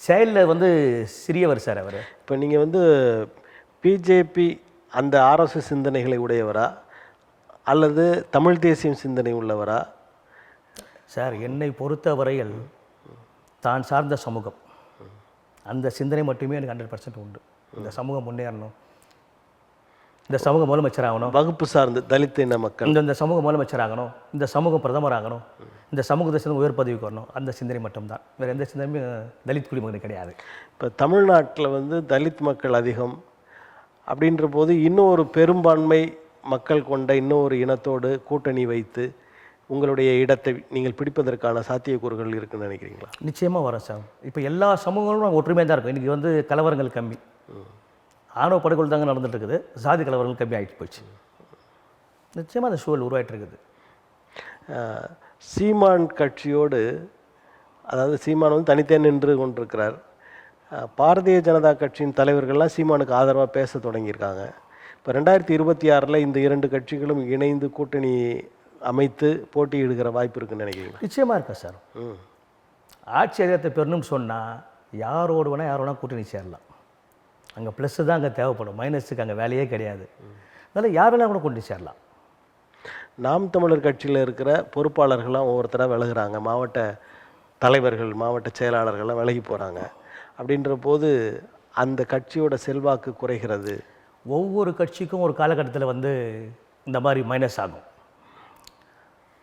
செயலில் வந்து சிறியவர் சார். அவர் இப்போ நீங்கள் வந்து பிஜேபி அந்த ஆர்எஸ்எஸ் சிந்தனைகளை உடையவரா அல்லது தமிழ் தேசியம் சிந்தனை உள்ளவரா? சார், என்னை பொறுத்தவரையில் தான் சார்ந்த சமூகம், அந்த சிந்தனை மட்டுமே எனக்கு 100% உண்டு. இந்த சமூகம் முன்னேறணும், இந்த சமூகம் முதலமைச்சர் ஆகணும், வகுப்பு சார்ந்து தலித் இன மக்கள், இந்த சமூகம் முதலமைச்சர் ஆகணும், இந்த சமூகம் பிரதமர் ஆகணும், இந்த சமூகத்தை சேர்ந்து உயர் பதவிக்கு வரணும், அந்த சிந்தனை மட்டும்தான். வேறு எந்த சிந்தனையுமே தலித் குடிமகன் கிடையாது. இப்போ தமிழ்நாட்டில் வந்து தலித் மக்கள் அதிகம் அப்படின்ற போது இன்னும் ஒரு பெரும்பான்மை மக்கள் கொண்ட இன்னொரு இனத்தோடு கூட்டணி வைத்து உங்களுடைய இடத்தை நீங்கள் பிடிப்பதற்கான சாத்தியக்கூறுகள் இருக்குன்னு நினைக்கிறீங்களா? நிச்சயமாக வரும் சார். இப்போ எல்லா சமூகங்களும் ஒற்றுமையாக தான் இருக்கும். இன்றைக்கி வந்து கலவரங்கள் கம்மி, ஆணவ படுகொலை தாங்க நடந்துட்டு இருக்குது, சாதி கலவரங்கள் கம்மி ஆகிட்டு போச்சு. நிச்சயமாக அந்த சூழல் உருவாகிட்டு இருக்குது. சீமான் கட்சியோடு, அதாவது சீமான் வந்து தனித்தே நின்று கொண்டிருக்கிறார். பாரதிய ஜனதா கட்சியின் தலைவர்கள்லாம் சீமானுக்கு ஆதரவாக பேச தொடங்கியிருக்காங்க. இப்போ 2026 இந்த 2 கட்சிகளும் இணைந்து கூட்டணி அமைத்து போட்டியிடுகிற வாய்ப்பு இருக்குன்னு நினைக்கிறீங்களா? நிச்சயமாக இருக்கா சார். ஆட்சி அதிகாரத்தை பெறணும்னு சொன்னால் யாரோடு வேணால் யார் வேணால் கூட்டணி சேரலாம். அங்கே ப்ளஸ்ஸு தான் அங்கே தேவைப்படும், மைனஸுக்கு அங்கே வேலையே கிடையாது. அதனால் யார் வேணால் கூட கூட்டணி சேரலாம். நாம் தமிழர் கட்சியில் இருக்கிற பொறுப்பாளர்கள்லாம் ஒவ்வொருத்தராக விலகுறாங்க, மாவட்ட தலைவர்கள், மாவட்ட செயலாளர்கள்லாம் விலகி போகிறாங்க. அப்படின்ற போது அந்த கட்சியோட செல்வாக்கு குறைகிறது. ஒவ்வொரு கட்சிக்கும் ஒரு காலகட்டத்தில் வந்து இந்த மாதிரி மைனஸ் ஆகும்.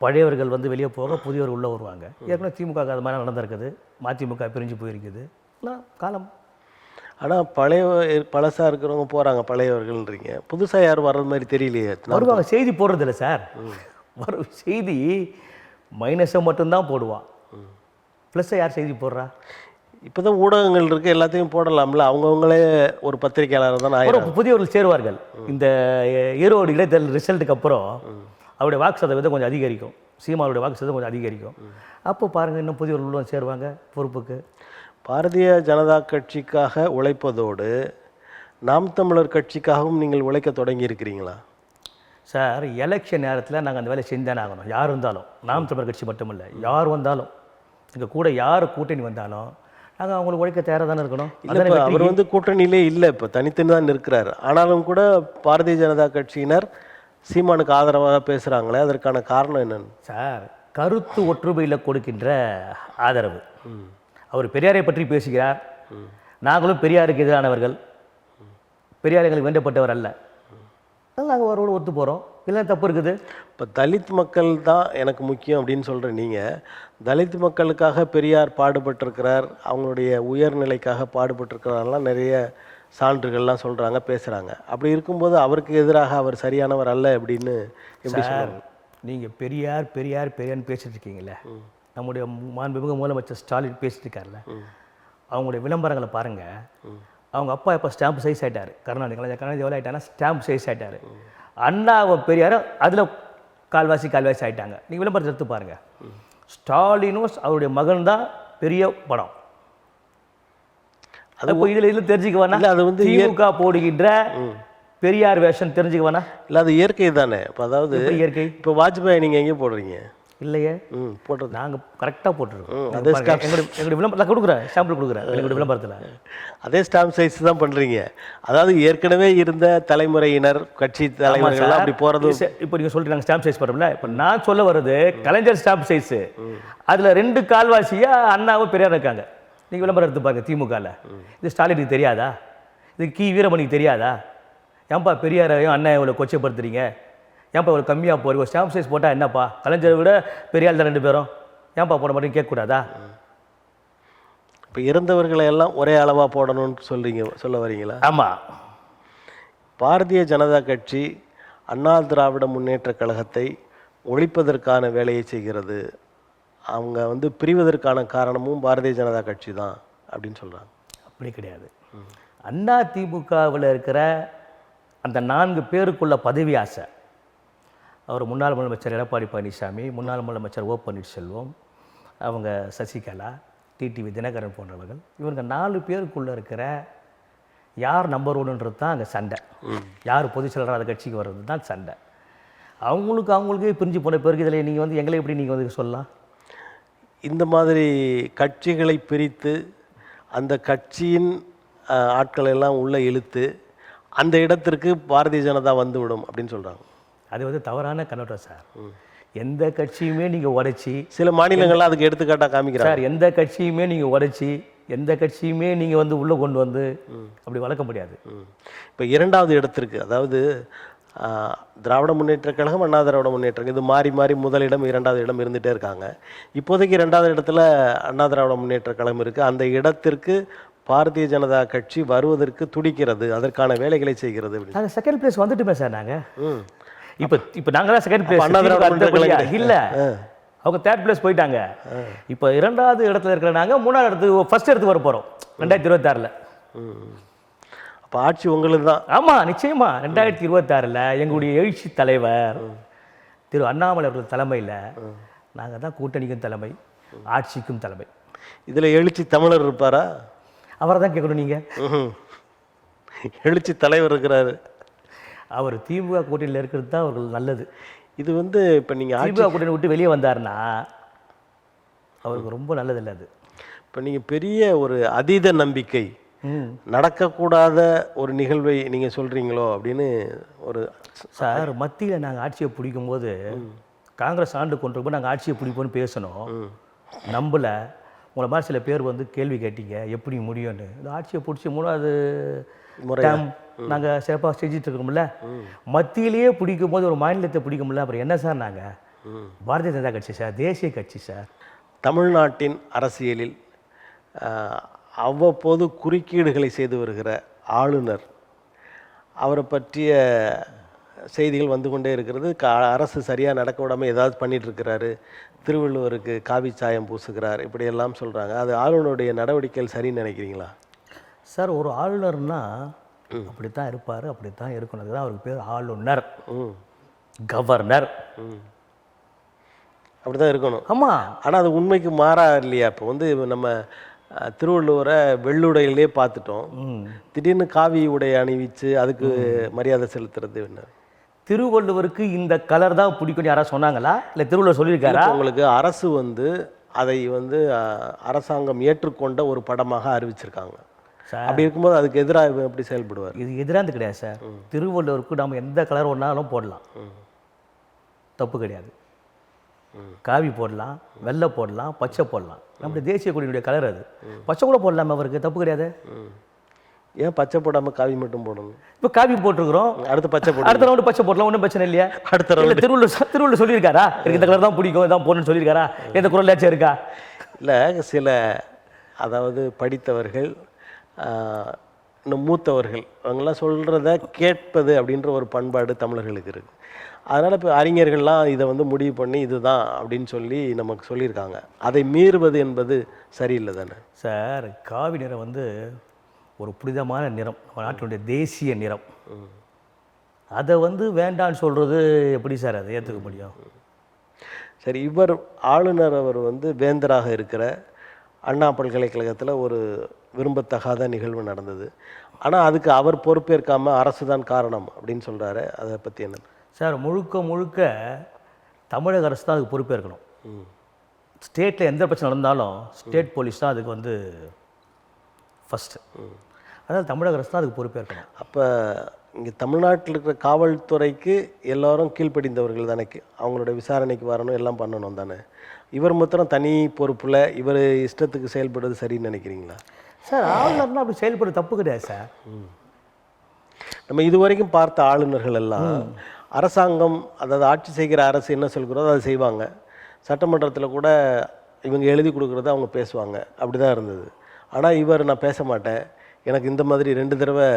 பழையவர்கள் வந்து வெளியே போக புதியவர் உள்ளே வருவாங்க. ஏற்கனவே திமுக அது மாதிரி நடந்திருக்குது, மதிமுக பிரிஞ்சு போயிருக்குது. காலம். ஆனால் பழசாக இருக்கிறவங்க போகிறாங்க, பழையவர்கள்ன்றீங்க. புதுசாக யாரும் வர்றது மாதிரி தெரியலையே. வருவாங்க, செய்தி போடுறதில்ல சார். வரும் செய்தி மைனஸை மட்டும்தான் போடுவான், ப்ளஸ்ஸை யார் செய்தி போடுறா? இப்போ தான் ஊடகங்கள் இருக்குது, எல்லாத்தையும் போடலாம்ல. அவங்கவுங்களே ஒரு பத்திரிகையாளர் தான் ஆயிரம் புதியவர்கள் சேருவார்கள். இந்த ஈரோடு இடைத்தேர்தல் ரிசல்ட்டுக்கு அப்புறம் அவருடைய வாக்கு சதவீதம் கொஞ்சம் அதிகரிக்கும், சீமானுடைய வாக்கு சதவீதம் கொஞ்சம் அதிகரிக்கும். அப்போ பாருங்கள், இன்னும் புதியவர்கள் உள்ள சேருவாங்க பொறுப்புக்கு. பாரதிய ஜனதா கட்சிக்காக உழைப்பதோடு நாம் தமிழர் கட்சிக்காகவும் நீங்கள் உழைக்க தொடங்கி இருக்கிறீங்களா? சார், எலெக்ஷன் நேரத்தில் நாங்கள் அந்த வேலையை செஞ்சானே ஆகணும். யார் இருந்தாலும், நாம் தமிழர் கட்சி மட்டுமில்லை, யார் வந்தாலும், எங்கள் கூட யார் கூட்டணி வந்தாலும் நாங்கள் அவங்களுக்கு உழைக்க தயாராக தானே இருக்கணும். இல்லை, அவர் வந்து கூட்டணியிலே இல்லை, இப்போ தனித்தனி தான் இருக்கிறார். ஆனாலும் கூட பாரதிய ஜனதா கட்சியினர் சீமானுக்கு ஆதரவாக பேசுகிறாங்களே, அதற்கான காரணம் என்னன்னு? சார், கருத்து ஒற்றுமையில் கொடுக்கின்ற ஆதரவு. அவர் பெரியாரை பற்றி பேசுகிறார், நாங்களும் பெரியாருக்கு எதிரானவர்கள், பெரியார் எங்களுக்கு வேண்டப்பட்டவர் அல்ல, நாங்கள் அவரோடு ஒத்து போகிறோம். இல்லை, தப்பு இருக்குது. இப்போ தலித் மக்கள் தான் எனக்கு முக்கியம் அப்படின்னு சொல்கிற நீங்கள், தலித் மக்களுக்காக பெரியார் பாடுபட்டிருக்கிறார், அவங்களுடைய உயர்நிலைக்காக பாடுபட்டிருக்கிறாரெல்லாம் நிறைய சான்றுகள்லாம் சொல்கிறாங்க, பேசுகிறாங்க. அப்படி இருக்கும்போது அவருக்கு எதிராக அவர் சரியானவர் அல்ல அப்படின்னு எப்படி சொல்லுவாங்க? நீங்கள் பெரியார் பெரியார் பெரியார்னு பேசிட்டு இருக்கீங்களே, நம்முடைய மாண்புமிகு முதலமைச்சர் ஸ்டாலின் பேசிட்டு இருக்கார்ல, அவங்களுடைய விளம்பரங்களை பாருங்கள். அவங்க அப்பா இப்போ ஸ்டாம்ப் சைஸ் ஆகிட்டார், கருணாநிதி எவ்வளோ ஆகிட்டாங்கன்னா ஸ்டாம்ப் சைஸ் ஆகிட்டார். அண்ணா பெரியாரும் அதில் கால்வாசி ஆகிட்டாங்க. நீங்கள் விளம்பரத்தை எடுத்து பாருங்கள். ஸ்டாலினும் அவருடைய மகன் தான் பெரிய படம். அது இதில் தெரிஞ்சுக்குவானா? அது வந்து திமுக போடுகின்ற பெரியார் வேஷன் தெரிஞ்சுக்குவானா? இல்லை, அது இயற்கை தானே. இப்போ அதாவது இயற்கை. இப்போ வாஜ்பாய் நீங்கள் எங்கே போடுறீங்க? இல்லையே, போடுறது நாங்கள் கரெக்டாக போட்டுருக்கோம். அதே எங்களுடைய விளம்பரம் கொடுக்குறேன், சாம்பிள் கொடுக்குறேன் எங்களுடைய விளம்பரத்தில். அதே ஸ்டாம்ப் சைஸ் தான் பண்ணுறீங்க. அதாவது ஏற்கனவே இருந்த தலைமுறையினர், கட்சி தலைவர்கள் அப்படி போகிறது. இப்போ நீங்கள் சொல்லிட்டு நாங்கள் ஸ்டாம்ப் சைஸ் பண்ணுறோம்ல, இப்போ நான் சொல்ல வர்றது கலைஞர் ஸ்டாம்ப் சைஸு. அதில் 2 கால்வாசியாக அண்ணாவும் பெரியார் இருக்காங்க. நீங்கள் விளம்பரம் எடுத்து பாருங்க. திமுகவில் இது ஸ்டாலினுக்கு தெரியாதா? இது கி வீரமணிக்கு தெரியாதா? ஏன்பா பெரியாரையும் அண்ணா இவ்வளோ கொச்சைப்படுத்துறீங்க? ஏன்ப்பா இவ்வளோ கம்மியாக போகிறீங்க? ஸ்டாம்ப் சைஸ் போட்டால் என்னப்பா, கலைஞரை விட பெரியாள் தான் 2 பேரும், ஏன்ப்பா போட மாட்டேன்னு கேட்கக்கூடாதா? இப்போ இறந்தவர்களை எல்லாம் ஒரே அளவாக போடணும்னு சொல்ல வரீங்களா? ஆமாம். பாரதிய ஜனதா கட்சி அண்ணா திராவிட முன்னேற்ற கழகத்தை ஒழிப்பதற்கான வேலையை செய்கிறது. அவங்க வந்து பிரிவதற்கான காரணமும் பாரதிய ஜனதா கட்சி தான் அப்படின்னு சொல்கிறாங்க. அப்படி கிடையாது. அண்ணா திமுகவில் இருக்கிற அந்த 4 பேருக்குள்ள பதவி ஆசை. அவர் முன்னாள் முதலமைச்சர் எடப்பாடி பழனிசாமி, முன்னாள் முதலமைச்சர் ஓ பன்னீர்செல்வம், அவங்க சசிகலா, டிடிவி தினகரன் போன்றவர்கள், இவங்க 4 பேருக்குள்ளே இருக்கிற யார் நம்பர் 1ன்றது தான் அங்கே சண்டை. யார் பொதுச் செயலராக அந்த கட்சிக்கு வர்றது தான் சண்டை. அவங்களுக்கே பிரிஞ்சு போன பிறகு இதில் நீங்கள் வந்து எங்களை எப்படி நீங்கள் வந்து சொல்லலாம்? இந்த மாதிரி கட்சிகளை பிரித்து அந்த கட்சியின் ஆட்களை எல்லாம் உள்ளே இழுத்து அந்த இடத்திற்கு பாரதிய ஜனதா வந்துவிடும் அப்படின்னு சொல்கிறாங்க. அது வந்து தவறான கண்ணோட்டம் சார். எந்த கட்சியுமே நீங்கள் உடைச்சி, சில மாநிலங்கள்லாம் அதுக்கு எடுத்துக்காட்டாக காமிக்கிறாங்க சார். எந்த கட்சியுமே நீங்கள் உடைச்சி, எந்த கட்சியுமே நீங்கள் வந்து உள்ளே கொண்டு வந்து அப்படி வளர்க்க முடியாது. இப்போ 2வது இடத்திற்கு, அதாவது திராவிட முன்னேற்ற கழகம், அண்ணா திராவிட முன்னேற்ற, இது மாறி மாறி முதலிடம் 2வது இடம் இருந்துகிட்டே இருக்காங்க. இப்போதைக்கு 2வது இடத்துல அண்ணா திராவிட முன்னேற்ற கழகம் இருக்குது. அந்த இடத்திற்கு பாரதிய ஜனதா கட்சி வருவதற்கு துடிக்கிறது, அதற்கான வேலைகளை செய்கிறது. நாங்கள் செகண்ட் பிளேஸ் வந்துட்டுமே சார். நாங்கள் இப்போ நாங்கள் தான் செகண்ட் பிளேஸ். இல்லை, அவங்க 3rd பிளேஸ் போயிட்டாங்க. இப்போ 2வது இடத்துல இருக்கிற நாங்கள் 3வது இடத்துக்கு ஃபர்ஸ்ட் இடத்துக்கு வர போகிறோம் 2026. அப்போ ஆட்சி உங்களுக்கு தான். ஆமாம், நிச்சயமா 2026 எங்களுடைய எழுச்சி தலைவர் திரு அண்ணாமலை அவர்கள் தலைமையில் நாங்கள் தான் கூட்டணிக்கும் தலைமை, ஆட்சிக்கும் தலைமை. இதில் எழுச்சி தமிழர் இருப்பாரா? அவரை தான் கேட்கணும் நீங்கள். எழுச்சி தலைவர் இருக்கிறாரு. அவர் திமுக கூட்டணியில் இருக்கிறது தான் அவர்கள் நல்லது. இது வந்து இப்போ நீங்கள் திமுக கூட்டணி விட்டு வெளியே வந்தார்னா அவருக்கு ரொம்ப நல்லது இல்லை அது. இப்போ நீங்கள் பெரிய ஒரு அதீத நம்பிக்கை, நடக்கக்கூடாத ஒரு நிகழ்வை நீங்கள் சொல்கிறீங்களோ அப்படின்னு ஒரு சார். மத்தியில் நாங்கள் ஆட்சியை பிடிக்கும் போது காங்கிரஸ் ஆண்டு கொண்டு போய் நாங்கள் ஆட்சியை பிடிப்போன்னு பேசணும். நம்பலை. உங்களை மாதிரி சில பேர் வந்து கேள்வி கேட்டீங்க எப்படி முடியும்னு. இந்த ஆட்சியை பிடிச்சி 3வது முறையாக நாங்கள் சிறப்பாக செஞ்சுட்டு இருக்கோம்ல. மத்தியிலேயே பிடிக்கும் போது ஒரு மாநிலத்தை பிடிக்கும்ல, அப்புறம் என்ன சார்? நாங்கள் பாரதிய ஜனதா கட்சி சார், தேசிய கட்சி சார். தமிழ்நாட்டின் அரசியலில் அவ்வப்போது குறுக்கீடுகளை செய்து வருகிற ஆளுநர், அவரை பற்றிய செய்திகள் வந்து கொண்டே இருக்கிறது. அரசு சரியாக நடக்க விடாமல் ஏதாவது பண்ணிகிட்ருக்கிறாரு, திருவள்ளுவருக்கு காவி சாயம் பூசுகிறார், இப்படியெல்லாம் சொல்கிறாங்க. அது ஆளுநருடைய நடவடிக்கைகள் சரின்னு நினைக்கிறீங்களா சார்? ஒரு ஆளுநர்னா அப்படித்தான் இருப்பார், அப்படித்தான் இருக்கணும். அதுதான் அவருக்கு பேர் ஆளுநர். கவர்னர். அப்படி தான் இருக்கணும். ஆமாம். ஆனால் அது உண்மைக்கு மாறா இல்லையா? இப்போ வந்து நம்ம திருவள்ளுவரை வெள்ளுடையிலே பார்த்துட்டோம். திடீர்னு காவி உடை அணிவிச்சு அதுக்கு மரியாதை செலுத்துறது என்ன? திருவள்ளுவருக்கு இந்த கலர் தான் பிடிக்கும் யாராவது சொன்னாங்களா, இல்லை திருவள்ளுவர் சொல்லியிருக்காரா? உங்களுக்கு அரசு வந்து அதை வந்து அரசாங்கம் ஏற்றுக்கொண்ட ஒரு படமாக அறிவிச்சிருக்காங்க. அப்படி இருக்கும்போது அதுக்கு எதிராக எப்படி செயல்படுவார்? இது எதிரானது கிடையாது சார். திருவள்ளுவருக்கு நம்ம எந்த கலர் ஒன்றாலும் போடலாம், தப்பு கிடையாது. காவி போடலாம், வெள்ளை போடலாம், பச்சை போடலாம். நம்முடைய தேசிய கொடியுடைய கலர் அது. பச்சை கூட போடலாமா, அவருக்கு தப்பு கிடையாது. ஏன் பச்சை போடாமல் காவி மட்டும் போடணும்? இப்போ காவி போட்டிருக்கிறோம், அடுத்து பச்சை போடணும், அடுத்த ரவுண்டு பச்சை போடலாம், ஒன்றும் பிரச்சனை இல்லையா? அடுத்த ரவுண்டு திருவள்ளுவர் சொல்லியிருக்காரா எனக்கு இந்த கலர் தான் பிடிக்கும் இதான் போடணும்னு சொல்லியிருக்காரா? எந்த குரலாச்சும் இருக்கா? இல்லை, சில அதாவது படித்தவர்கள் இன்னும் மூத்தவர்கள் அவங்கெல்லாம் சொல்கிறத கேட்பது அப்படின்ற ஒரு பண்பாடு தமிழர்களுக்கு இருக்குது. அதனால் இப்போ அறிஞர்கள்லாம் இதை வந்து முடிவு பண்ணி இதுதான் அப்படின்னு சொல்லி நமக்கு சொல்லியிருக்காங்க. அதை மீறுவது என்பது சரியில்லை தானே சார்? காவி நிறம் வந்து ஒரு புனிதமான நிறம், நம்ம நாட்டினுடைய தேசிய நிறம். அதை வந்து வேண்டான்னு சொல்கிறது எப்படி சார் அதை ஏற்றுக்க முடியும்? சரி, இவர் ஆளுநர் அவர் வந்து வேந்தராக இருக்கிற அண்ணா பல்கலைக்கழகத்தில் ஒரு விரும்பத்தகாத நிகழ்வு நடந்தது. ஆனால் அதுக்கு அவர் பொறுப்பேற்காமல் அரசு தான் காரணம் அப்படின்னு சொல்கிறாரு. அதை பற்றி என்ன சார்? முழுக்க முழுக்க தமிழக அரசு தான் அதுக்கு பொறுப்பேற்கணும். ஸ்டேட்டில் எந்த பிரச்சனை நடந்தாலும் ஸ்டேட் போலீஸ் தான் அதுக்கு வந்து ஃபஸ்ட்டு. அதாவது தமிழக அரசு தான் அதுக்கு பொறுப்பேற்கணும். அப்போ இங்கே தமிழ்நாட்டில் இருக்கிற காவல்துறைக்கு எல்லாரும் கீழ்ப்படிந்தவர்கள் தானே, அவங்களோட விசாரணைக்கு வரணும், எல்லாம் பண்ணணும் தானே. இவர் மாத்திரம் தனி பொறுப்பில் இவர் இஷ்டத்துக்கு செயல்படுறது சரின்னு நினைக்கிறீங்களா? சார், ஆளுநர்னா அப்படி செயல்படுறது தப்பு கிடையாது சார். நம்ம இது வரைக்கும் பார்த்த ஆளுநர்கள் எல்லாம் அரசாங்கம், அதாவது ஆட்சி செய்கிற அரசு என்ன சொல்கிறதோ அதை செய்வாங்க. சட்டமன்றத்தில் கூட இவங்க எழுதி கொடுக்குறத அவங்க பேசுவாங்க. அப்படி தான் இருந்தது. ஆனால் இவர் நான் பேச மாட்டேன், எனக்கு இந்த மாதிரி 2 தடவை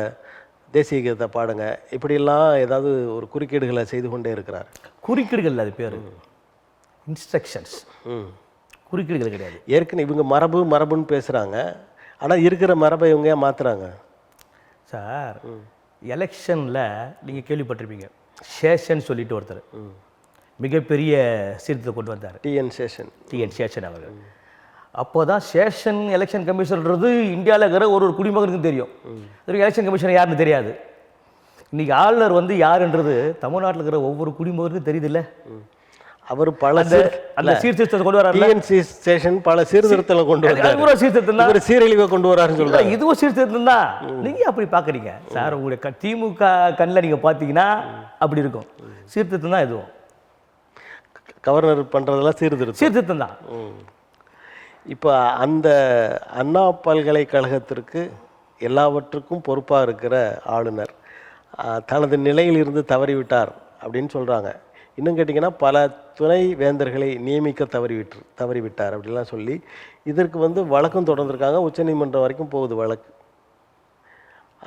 தேசிய கீதத்தை பாடுங்க, இப்படியெல்லாம் ஏதாவது ஒரு குறுக்கீடுகளை செய்து கொண்டே இருக்கிறார். குறுக்கீடுகள் அது பேர் இன்ஸ்ட்ரக்ஷன்ஸ், குறுக்கீடுகள் கிடையாது. ஏற்கனவே இவங்க மரபுன்னு பேசுகிறாங்க, ஆனால் இருக்கிற மரபை இவங்க ஏன் மாற்றுறாங்க? சார், எலெக்ஷனில் நீங்கள் கேள்விப்பட்டிருப்பீங்க, சேஷன் சொல்லிட்டு ஒருத்தர் மிகப்பெரிய சீர்திருத்தத்தை கொண்டு வந்தார். டிஎன் சேஷன் அவர்கள். அப்போ தான் சேஷன் எலெக்ஷன் கமிஷன்றது இந்தியாவில் இருக்கிற ஒரு குடிமகனுக்கும் தெரியும். எலெக்ஷன் கமிஷன் யாருன்னு தெரியாது. இன்றைக்கி ஆளுநர் வந்து யாருன்றது தமிழ்நாட்டில் இருக்கிற ஒவ்வொரு குடிமகனுக்கும் தெரியுதுல்ல. அவர் பல அந்த சீர்திருத்தத்தை கொண்டு வராரு. பல சீர்திருத்தங்களை கொண்டு வராரு. சீர்திருத்தம் தான், சீரழிவை கொண்டு வராருன்னு சொல்றாங்க. இதுவும் சீர்திருத்தம் தான். நீங்கள் அப்படி பார்க்குறீங்க சார். உங்களுடைய திமுக கண்ணில் நீங்கள் பார்த்தீங்கன்னா அப்படி இருக்கும். சீர்திருத்தம் தான் இதுவும். கவர்னர் பண்ணுறதெல்லாம் சீர்திருத்தம் தான். இப்போ அந்த அண்ணா பல்கலைக்கழகத்திற்கு எல்லாவற்றுக்கும் பொறுப்பாக இருக்கிற ஆளுநர் தனது நிலையிலிருந்து தவறிவிட்டார் அப்படின்னு சொல்கிறாங்க. இன்னும் கேட்டிங்கன்னா பல துணை வேந்தர்களை நியமிக்க தவறிவிட்டார் அப்படின்லாம் சொல்லி இதற்கு வந்து வழக்கம் தொடர்ந்துருக்காங்க. உச்சநீதிமன்றம் வரைக்கும் போகுது வழக்கு.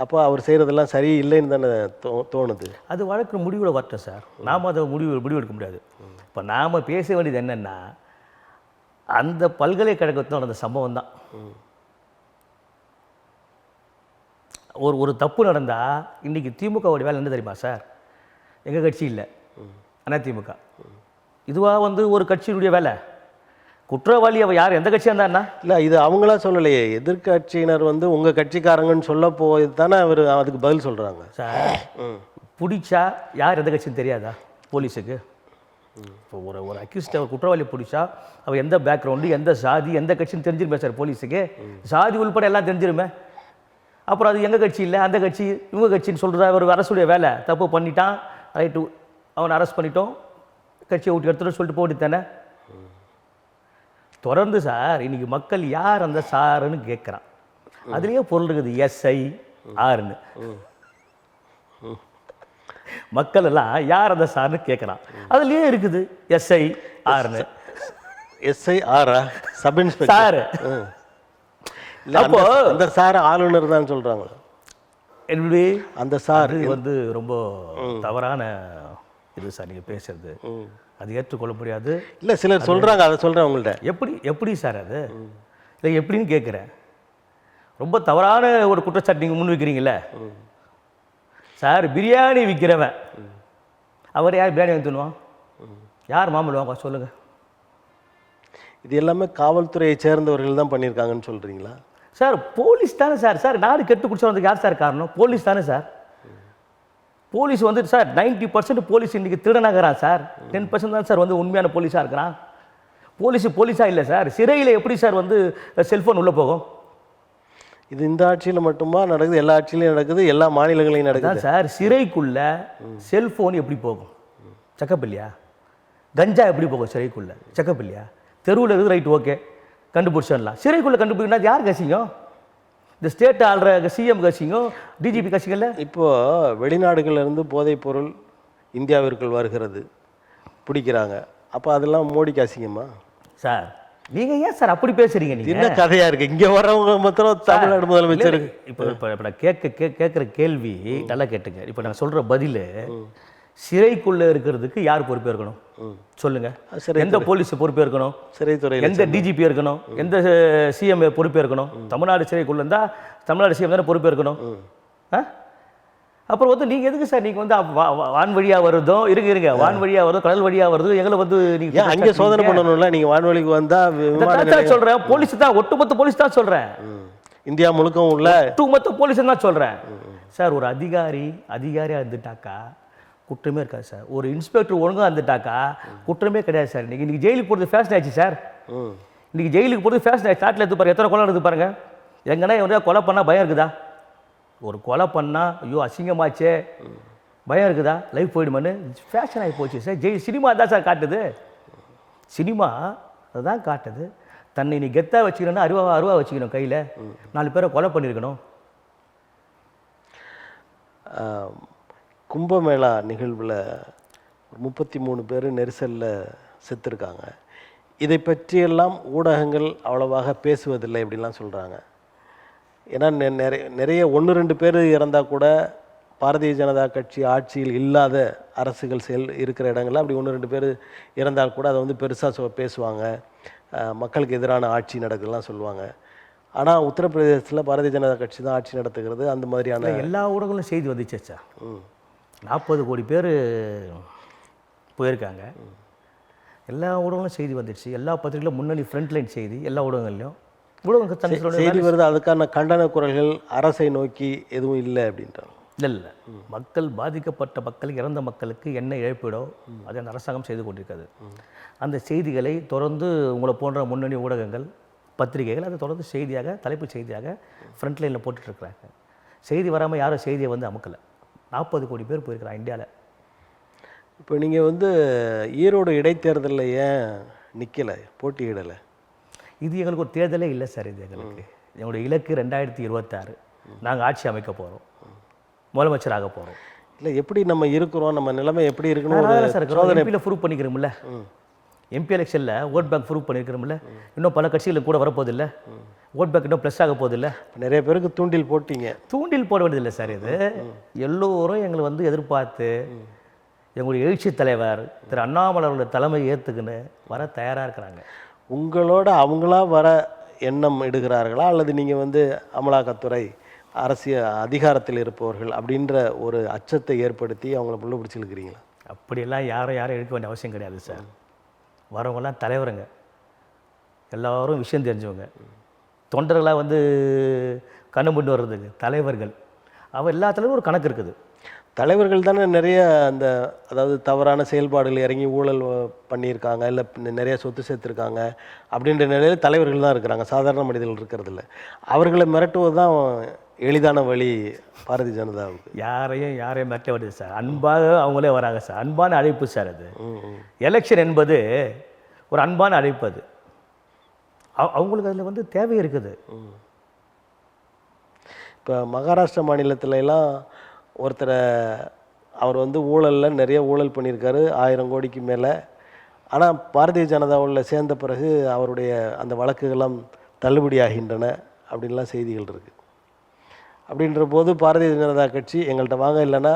அப்போ அவர் செய்கிறதெல்லாம் சரி இல்லைன்னு தானே தோணுது. அது வழக்கு முடிவில் வரட்டும் சார். நாம் அதை முடிவெடுக்க முடியாது. இப்போ நாம் பேச வேண்டியது என்னென்னா, அந்த பல்கலைக்கழகத்தில் நடந்த சம்பவம் தான். ஒரு தப்பு நடந்தால் இன்றைக்கி திமுகவோட வேலை என்ன தெரியுமா சார்? எங்கள் கட்சி இல்லை, அதிமுக. இதுவாக வந்து ஒரு கட்சியினுடைய வேலை. குற்றவாளி அவள் யார், எந்த கட்சியாக இருந்தா? இல்லை, இது அவங்களா சொல்லலையே. எதிர்கட்சியினர் வந்து உங்கள் கட்சிக்காரங்கன்னு சொல்ல போய் தானே அவர் அதுக்கு பதில் சொல்கிறாங்க சார். பிடிச்சா யார் எந்த கட்சின்னு தெரியாதா போலீஸுக்கு? இப்போ ஒரு அக்யூஸ்ட், ஒரு குற்றவாளி பிடிச்சா அவள் எந்த பேக்ரவுண்டு, எந்த சாதி, எந்த கட்சின்னு தெரிஞ்சிருமே சார் போலீஸுக்கு. சாதி உள்பட எல்லாம் தெரிஞ்சிருமே. அப்புறம் அது எங்கள் கட்சி இல்லை, அந்த கட்சி, இவங்க கட்சின்னு சொல்கிறதா ஒரு அரசுடைய வேலை. தப்பு பண்ணிட்டான், ரைட்டு, அவனை அரெஸ்ட் பண்ணிட்டோம், கட்சியை விட்டு எடுத்துகிட்டு சொல்லிட்டு போட்டு தானே. தொடர்ந்து சார் இன்றைக்கி மக்கள் யார் அந்த சாருன்னு கேட்குறான். அதுலேயே பொருள் இருக்குது, எஸ்ஐ ஆர்னு. மக்கள் எல்லாம் யார் அந்த சார்னு கேட்குறான். அதுலேயே இருக்குது எஸ்ஐ ஆர்னு. எஸ்ஐ ஆரா? Sub inspector sir. அப்போ அந்த சார் ஆளுநர் தான் சொல்கிறாங்க. எப்படி அந்த சார் வந்து ரொம்ப தவறான இது சார் நீங்கள் பேசுறது. அது ஏற்றுக்கொள்ள முடியாது. இல்லை, சிலர் சொல்கிறாங்க, அதை சொல்கிறேன் உங்கள்கிட்ட. எப்படி சார் அது? இல்லை, எப்படின்னு கேட்குறேன். ரொம்ப தவறான ஒரு குற்றச்சாட்டு நீங்கள் முன் வைக்கிறீங்களே சார். பிரியாணி விற்கிறவன் அவர் யார் பிரியாணி வாங்கி தின்னுவான்? யார் மாம்பழம் வாங்க சொல்லுங்கள்? இது எல்லாமே காவல்துறையை சேர்ந்தவர்கள் தான் பண்ணியிருக்காங்கன்னு சொல்கிறீங்களா? சார் போலீஸ் தானே சார். சார் நாடு கெட்டு குடிச்சவனுக்கு யார் சார் காரணம்? போலீஸ் தானே சார். போலீஸ் வந்து சார் 90% போலீஸ் இன்றைக்கி திருடனாகிறான் சார். 10% தான் சார் வந்து உண்மையான போலீஸாக இருக்கிறான். போலீஸாக இல்லை சார். சிறையில் எப்படி சார் வந்து செல்ஃபோன் உள்ளே போகும்? இது இந்த ஆட்சியில் மட்டுமா நடக்குது? எல்லா ஆட்சியிலையும் நடக்குது, எல்லா மாநிலங்களையும் நடக்குது தான் சார். சிறைக்குள்ள செல்ஃபோன் எப்படி போகும்? செக்கப் இல்லையா? கஞ்சா எப்படி போகும் சிறைக்குள்ள? செக்கப் இல்லையா? தெருவில் இருக்குது, ரைட், ஓகே, கண்டுபிடிச்சிடலாம். சிறைக்குள்ளே கண்டுபிடிக்கணும் யார் கசிங்கும்? இந்த ஸ்டேட் ஆள்ற சிஎம் கசிங்கும், டிஜிபி கசிங்கல்ல. இப்போது வெளிநாடுகள்லேருந்து போதைப் பொருள் இந்தியாவிற்குள் வருகிறது, பிடிக்கிறாங்க. அப்போ அதெல்லாம் மோடி கசிங்கம்மா சார்? நீங்கள் ஏன் சார் அப்படி பேசுகிறீங்க? நீங்கள் என்ன கதையாக இருக்குது? இங்கே வர்றவங்க மாத்திரம் தமிழ்நாடு முதலமைச்சருக்கு இப்போ நான் கேட்குற கேள்வி நல்லா கேட்டுங்க. இப்போ நான் சொல்கிற பதில், சிறைக்குள்ளே இருக்கிறதுக்கு யார் பொறுப்பே இருக்கணும் சொல்லுங்க? எந்த போலீஸ் பொறுப்பே இருக்கணும்? சிறைத்துறை. எந்த டிஜிபி இருக்கணும்? எந்த சிஎம் பொறுப்பே இருக்கணும்? தமிழ்நாடு சிறைக்குள்ள இருந்தால் தமிழ்நாடு சிஎம் தானே பொறுப்பே இருக்கணும். அப்புறம் வந்து நீங்கள் எதுக்கு சார் நீங்கள் வந்து வான் வழியாக வருதும் இருங்க வான் வழியாக வருதும் கடல் வழியாக வருது எங்களை வந்து நீங்கள் அங்கே சோதனை பண்ணணும்ல? நீங்கள் வான்வழிக்கு வந்தால் சொல்கிறேன், போலீஸ் தான், ஒட்டுமொத்த போலீஸ் தான் சொல்கிறேன். இந்தியா முழுக்கவும் உள்ள ஒட்டுமொத்த போலீஸ் தான் சொல்கிறேன் சார். ஒரு அதிகாரியாக இருந்துட்டாக்கா குற்றமே இருக்காது சார். ஒரு இன்ஸ்பெக்டர் ஒழுங்காக இருந்துட்டாக்கா குற்றமே கிடையாது சார். இன்னைக்கு ஜெயிலுக்கு போகிறது ஃபேஷன் ஆயிடுச்சு சார். இன்னைக்கு ஜெயிலுக்கு போகிறது ஃபேஷன் ஆயிடுச்சு. நாட்டில் எடுத்து பாருங்க, எத்தனை கொலை எடுத்து பாருங்க. எங்கன்னா எவரையா கொலை பண்ணால் பயம் இருக்குதா? ஒரு கொலை பண்ணால் ஐயோ அசிங்கமாச்சே பயம் இருக்குதா? லைஃப் போயிடுமான்னு ஃபேஷன் ஆகி போச்சு சார். சினிமா தான் சார் காட்டுது. சினிமா அதுதான் காட்டுது. தன்னை நீ கெத்தாக வச்சுக்கணும்னா அருவா வச்சுக்கணும் கையில். 4 பேரை கொலை பண்ணியிருக்கணும். கும்பமேளா நிகழ்வில் 33 பேர் நெரிசலில் செத்துருக்காங்க. இதை பற்றியெல்லாம் ஊடகங்கள் அவ்வளவாக பேசுவதில்லை இப்படிலாம் சொல்கிறாங்க. ஏன்னா நிறைய 1-2 பேர் இறந்தால் கூட பாரதிய ஜனதா கட்சி ஆட்சியில் இல்லாத அரசுகள் இருக்கிற இடங்களில் அப்படி 1-2 பேர் இறந்தால் கூட அதை வந்து பெருசாக பேசுவாங்க. மக்களுக்கு எதிரான ஆட்சி நடக்குதுலாம் சொல்லுவாங்க. ஆனால் உத்தரப்பிரதேசத்தில் பாரதிய ஜனதா கட்சி தான் ஆட்சி நடத்துகிறது. அந்த மாதிரியான எல்லா ஊடகங்களும் செய்தி வந்துச்சா? 40 கோடி பேர் போயிருக்காங்க. எல்லா ஊடகங்களும் செய்தி வந்துடுச்சு. எல்லா பத்திரிகைகளும் முன்னணி ஃப்ரண்ட்லைன் செய்தி எல்லா ஊடகங்கள்லையும் செய்தி வருது. அதுக்கான கண்டன குரல்கள் அரசை நோக்கி எதுவும் இல்லை அப்படின்றாங்க. இல்லை, மக்கள் பாதிக்கப்பட்ட மக்களுக்கு, இறந்த மக்களுக்கு என்ன இழப்பீடோ அதை அந்த அரசாங்கம் செய்து கொண்டிருக்காது. அந்த செய்திகளை தொடர்ந்து உங்களை போன்ற முன்னணி ஊடகங்கள், பத்திரிகைகள் அதை தொடர்ந்து செய்தியாக, தலைப்பு செய்தியாக ஃப்ரண்ட்லைனில் போட்டுட்ருக்குறாங்க. செய்தி வராமல் யாரும் செய்தியை வந்து அமுக்கலை. 40 கோடி பேர் போயிருக்கிறாங்க இந்தியாவில். இப்போ நீங்கள் வந்து ஈரோடு இடைத்தேர்தலில் ஏன் நிற்கலை, போட்டியிடலை? இது எங்களுக்கு ஒரு தேர்தலே இல்லை சார். இது எங்களுடைய இலக்கு 2026. நாங்கள் ஆட்சி அமைக்க போகிறோம், முதலமைச்சராக போகிறோம். இல்லை எப்படி நம்ம இருக்கிறோம், நம்ம நிலைமை எப்படி இருக்கணும் சார். எம்பியில் ப்ரூவ் பண்ணிக்கிறோம்ல, எம்பி எலெக்ஷனில் ஓட் பேங்க் ப்ரூவ் பண்ணியிருக்கிறோம்ல. இன்னும் பல கட்சிகளுக்கு கூட வரப்போதில்லை. ஓட் பேங்க் இன்னும் ப்ளஸ் ஆக போதில்லை. நிறைய பேருக்கு தூண்டில் போட்டீங்க. தூண்டில் போட வேண்டியதில்லை சார். இது எல்லோரும் எங்களை வந்து எதிர்பார்த்து எங்களுடைய எழுச்சி தலைவர் திரு அண்ணாமலை அவர்களுடைய தலைமை ஏற்றுக்குன்னு வர தயாராக இருக்கிறாங்க. உங்களோட அவங்களா வர எண்ணம் எடுக்கிறார்களா, அல்லது நீங்கள் வந்து அமலாக்கத்துறை அரசியல் அதிகாரத்தில் இருப்பவர்கள் அப்படின்ற ஒரு அச்சத்தை ஏற்படுத்தி அவங்கள புள்ள பிடிச்சிருக்கிறீங்களா? அப்படியெல்லாம் யாரும் எடுக்க வேண்டிய அவசியம் கிடையாது சார். வரவங்கெல்லாம் தலைவருங்க, எல்லோரும் விஷயம் தெரிஞ்சவங்க. தொண்டர்களாக வந்து கண்ணு முண்டு வர்றதுக்கு தலைவர்கள். அவள் எல்லாத்துலேயும் ஒரு கணக்கு இருக்குது. தலைவர்கள் தானே நிறைய அந்த அதாவது தவறான செயல்பாடுகள் இறங்கி ஊழல் பண்ணியிருக்காங்க, இல்லை நிறைய சொத்து சேர்த்துருக்காங்க அப்படின்ற நிலையில் தலைவர்கள் தான் இருக்கிறாங்க, சாதாரண மனிதர்கள் இருக்கிறதில்ல. அவர்களை மிரட்டுவது தான் எளிதான வழி பாரதிய ஜனதாவுக்கு. யாரையும் மிரட்ட வேண்டியது சார். அன்பாக அவங்களே வராங்க சார். அன்பான அழைப்பு சார். அது எலெக்ஷன் என்பது ஒரு அன்பான அழைப்பு. அது அவங்களுக்கு அதில் வந்து தேவை இருக்குது. இப்போ மகாராஷ்டிரா மாநிலத்துல எல்லாம் ஒருத்தரை அவர் வந்து ஊழலில் நிறைய ஊழல் பண்ணியிருக்காரு, 1000 கோடிக்கு மேலே. ஆனால் பாரதிய ஜனதாவில் சேர்ந்த பிறகு அவருடைய அந்த வழக்குகள்லாம் தள்ளுபடி ஆகின்றன அப்படின்லாம் செய்திகள் இருக்குது. அப்படின்ற போது பாரதிய ஜனதா கட்சி எங்கள்கிட்ட வாங்க, இல்லைன்னா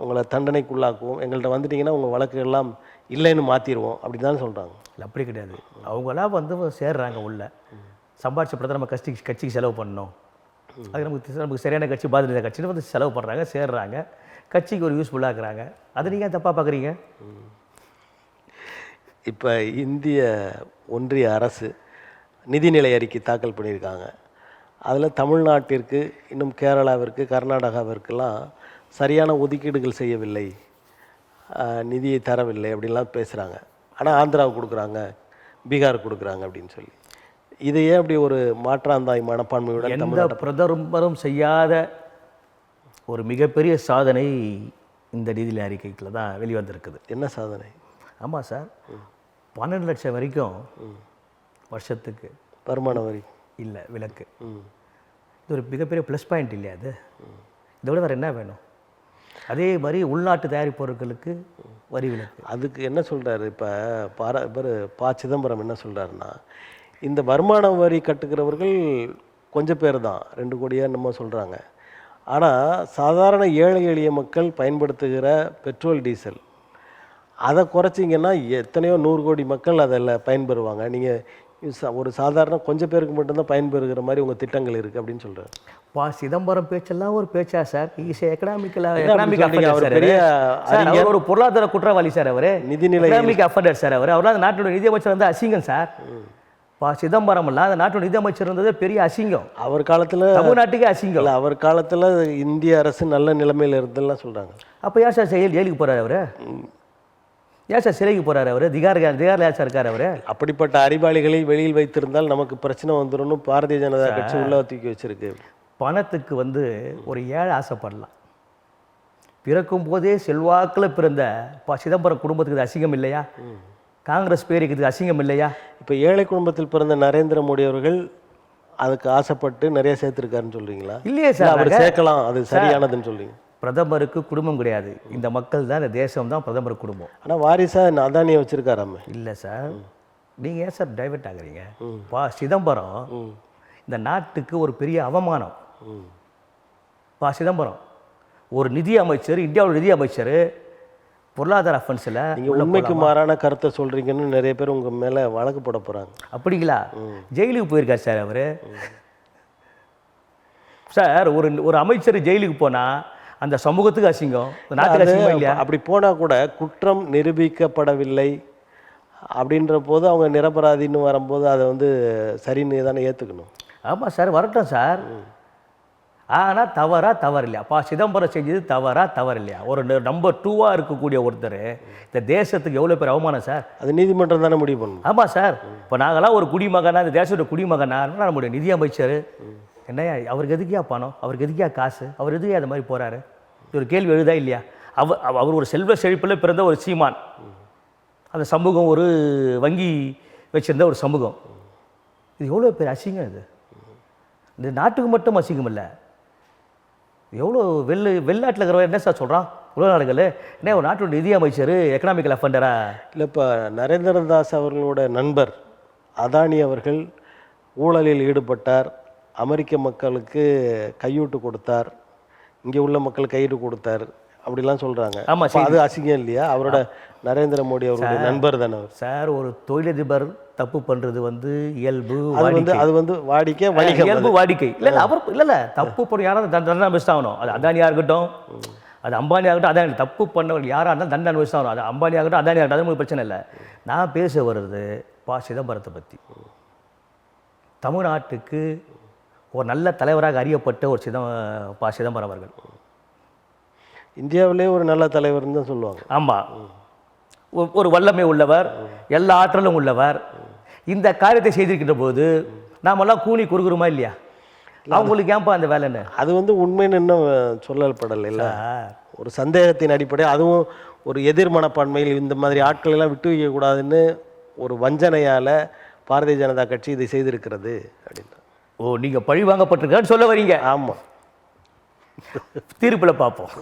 உங்களை தண்டனைக்குள்ளாக்குவோம், எங்கள்கிட்ட வந்துட்டிங்கன்னா உங்கள் வழக்குகள்லாம் இல்லைன்னு மாற்றிடுவோம் அப்படின்னு தான் சொல்கிறாங்க. இல்லை, அப்படி கிடையாது. அவங்களாம் வந்து சேர்றாங்க உள்ள, சம்பாதிச்சப்பட நம்ம கட்சிக்கு செலவு பண்ணணும். அது நமக்கு சரியான கட்சி பாரதிய ஜனதா கட்சின்னு வந்து செலவு பண்ணுறாங்க, சேர்றாங்க. கட்சிக்கு ஒரு யூஸ்ஃபுல்லாக இருக்கிறாங்க. அதை நீங்கள் தப்பாக பார்க்குறீங்க? இப்போ இந்திய ஒன்றிய அரசு நிதிநிலை அறிக்கை தாக்கல் பண்ணியிருக்காங்க. அதில் தமிழ்நாட்டிற்கு, இன்னும் கேரளாவிற்கு, கர்நாடகாவிற்கெல்லாம் சரியான ஒதுக்கீடுகள் செய்யவில்லை, நிதியை தரவில்லை அப்படின்லாம் பேசுகிறாங்க. ஆனால் ஆந்திராவுக்கு கொடுக்குறாங்க, பீகார் கொடுக்குறாங்க அப்படின்னு சொல்லி. இதையே அப்படி ஒரு மாற்றாந்தாய் மனப்பான்மையுடன் எந்த பிரதமரும் செய்யாத ஒரு மிகப்பெரிய சாதனை இந்த நிதிநிலை அறிக்கையில் தான் வெளிவந்திருக்குது. என்ன சாதனை? ஆமாம் சார், 12 லட்சம் வரைக்கும் வருஷத்துக்கு வருமான வரி இல்லை விலக்கு. இது ஒரு மிகப்பெரிய ப்ளஸ் பாயிண்ட் இல்லையா? அது இதை விட வேறு என்ன வேணும்? அதே மாதிரி உள்நாட்டு தயாரிப்பு பொருட்களுக்கு வரி விலக்கு. அதுக்கு என்ன சொல்கிறாரு இப்போ ப. சிதம்பரம் என்ன சொல்கிறாருன்னா, இந்த வருமான வரி கட்டுக்கிறவர்கள் கொஞ்சம் பேர் தான், 2 கோடியாக என்னமோ சொல்கிறாங்க. ஆனால் சாதாரண ஏழை எளிய மக்கள் பயன்படுத்துகிற பெட்ரோல் டீசல் அதை குறைச்சிங்கன்னா எத்தனையோ 100 கோடி மக்கள் அதில் பயன்பெறுவாங்க. நீங்கள் ஒரு சாதாரண கொஞ்சம் பேருக்கு மட்டும்தான் பயன்பெறுகிற மாதிரி உங்கள் திட்டங்கள் இருக்குது அப்படின்னு சொல்கிறார். சிதம்பரம் பேச்செல்லாம் ஒரு பேச்சா சார்? எக்கனாமிக் பெரிய ஒரு பொருளாதார குற்றவாளி சார். அவர் நிதிநிலை எக்கனாமிக் அஃபண்டர் சார். அவரெல்லாம் அந்த நாட்டோட நிதியமைச்சர் வந்து அசிங்கம் சார். சிதம்பரம் எல்லாம் அந்த நாட்டோட நிதியமைச்சர் இருந்தது பெரிய அசிங்கம். அவர் காலத்தில் தமிழ்நாட்டுக்கே அசிங்கம். இல்லை, அவர் காலத்தில் இந்திய அரசு நல்ல நிலைமையில் இருந்தெல்லாம் சொல்கிறாங்க. அப்போ ஏன் சார் ஜெயிலுக்கு போகிறார் அவர்? ஏன் சார் சிறைக்கு போகிறார் அவர்? திகாரில் ஏன் சார் இருக்கார் அவர்? அப்படிப்பட்ட அறிவாளிகளை வெளியில் வைத்திருந்தால் நமக்கு பிரச்சனை வந்துடும். பாரதிய ஜனதா கட்சி உள்ள தூக்கி வச்சிருக்கு. பணத்துக்கு வந்து ஒரு ஏழை ஆசைப்படலாம். பிறக்கும் போதே செல்வாக்கில் பிறந்த சிதம்பரம் குடும்பத்துக்கு இது அசிங்கம் இல்லையா? காங்கிரஸ் பேருக்கு இது அசிங்கம் இல்லையா? இப்போ ஏழை குடும்பத்தில் பிறந்த நரேந்திர மோடி அவர்கள் அதுக்கு ஆசைப்பட்டு நிறைய சேர்த்துருக்காருன்னு சொல்கிறீங்களா? இல்லையே சார், அவர் சேர்க்கலாம், அது சரியானதுன்னு சொல்றீங்க. பிரதமருக்கு குடும்பம் கிடையாது, இந்த மக்கள் தான், இந்த தேசம் தான் பிரதமர் குடும்பம். ஆனால் வாரிசா அதானியை வச்சிருக்காராமே. இல்லை சார், நீங்கள் ஏன் சார் டைவர்ட் ஆகுறீங்க? சிதம்பரம் இந்த நாட்டுக்கு ஒரு பெரிய அவமானம். சிதம்பரம் ஒரு நிதி அமைச்சர், இந்தியாவோட நிதி அமைச்சர், பொருளாதார அஃபென்ஸில் நீங்கள் உண்மைக்கு மாறான கருத்தை சொல்கிறீங்கன்னு நிறைய பேர் உங்கள் மேலே வழக்கு போட போகிறாங்க. அப்படிங்களா? ஜெயிலுக்கு போயிருக்கார் சார் அவர். சார் ஒரு அமைச்சர் ஜெயிலுக்கு போனால் அந்த சமூகத்துக்கு அசிங்கம், நாட்டுக்கு அசிங்கம் இல்லையா? அப்படி போனால் கூட குற்றம் நிரூபிக்கப்படவில்லை அப்படின்ற போது அவங்க நிரபராதின்னு வரும்போது அதை வந்து சரின்னு தானே ஏற்றுக்கணும். ஆமாம் சார், வரட்டும் சார். ஆனால் தவறு இல்லையா? சிதம்பரம் செஞ்சது தவறு இல்லையா? ஒரு நம்பர் 2 இருக்கக்கூடிய ஒருத்தர் இந்த தேசத்துக்கு எவ்வளோ பேர் அவமானம் சார். அது நீதிமன்றம் தானே முடிவு பண்ணணும். ஆமாம் சார். இப்போ நாங்களாம் ஒரு குடிமகனா, இந்த தேசத்தோட குடிமகனா, நம்முடைய நிதி அமைச்சர் என்னையா அவருக்கு எதுக்கியா பணம், அவருக்கு எதுக்கியா காசு, அவர் எதுக்கே அது மாதிரி போகிறாரு? இது ஒரு கேள்வி எழுதா இல்லையா? அவர் ஒரு செல்வ செழிப்பில் பிறந்த ஒரு சீமான். அந்த சமூகம் ஒரு வங்கி வச்சுருந்த ஒரு சமூகம். இது எவ்வளோ பேர் அசிங்கம். இது இந்த நாட்டுக்கு மட்டும் அசிங்கம் இல்லை, எவ்வளோ வெளிநாட்டில் இருக்கிறவங்க என்ன சார் சொல்கிறான்? உலக நாடுகள் என்ன ஒரு நாட்டோட நிதி அமைச்சர் எக்கனாமிக்கல் அஃபண்டரா? இல்லை, இப்போ நரேந்திரதாஸ் அவர்களோட நண்பர் அதானி அவர்கள் ஊழலில் ஈடுபட்டார், அமெரிக்க மக்களுக்கு கையூட்டு கொடுத்தார், இங்கே உள்ள மக்கள் கையீடு கொடுத்தார் அப்படிலாம் சொல்கிறாங்க. ஆமாம், அது அசிங்கம் இல்லையா? அவரோட நரேந்திர மோடி அவருடைய நண்பர் தானே சார். ஒரு தொழிலதிபர் தப்பு பண்ணுறது வந்து இயல்பு, அது வந்து வாடிக்கை, வணிகம், இயல்பு வாடிக்கை. இல்லை அவர் இல்லை தப்பு பண்ண யாராவது தண்டனை அனுபவிச்சு ஆகணும். அது அதானியாக இருக்கட்டும், அது அம்பானி ஆகட்டும். அதானி தப்பு பண்ணவர்கள் யாராக இருந்தாலும் தண்டனை அனுபவிச்சு ஆகணும். அது அம்பானி ஆகட்டும், அதானி ஆகட்டும், அது பிரச்சனை இல்லை. நான் பேச வர்றது சிதம்பரத்தை பற்றி. தமிழ்நாட்டுக்கு ஒரு நல்ல தலைவராக அறியப்பட்ட ஒரு சிதம்பரம் அவர்கள் இந்தியாவிலே ஒரு நல்ல தலைவர்னு தான் சொல்லுவாங்க. ஆமாம், ஒரு வல்லமை உள்ளவர், எல்லா ஆற்றலும் உள்ளவர். இந்த காரியத்தை செய்திருக்கின்ற போது நாமெல்லாம் கூலி கொடுக்குறோமா இல்லையா? அவங்களுக்கு ஏன்பா அந்த வேலைன்னு? அது வந்து உண்மைன்னு இன்னும் சொல்லப்படலை இல்லை, ஒரு சந்தேகத்தின் அடிப்படை. அதுவும் ஒரு எதிர் மனப்பான்மையில் இந்த மாதிரி ஆட்கள் எல்லாம் விட்டு வைக்கக்கூடாதுன்னு ஒரு வஞ்சனையால் பாரதிய ஜனதா கட்சி இதை செய்திருக்கிறது அப்படின்ற. ஓ, நீங்கள் பழி வாங்கப்பட்டிருக்கான்னு சொல்ல வரீங்க? ஆமாம், தீர்ப்பில் பார்ப்போம்.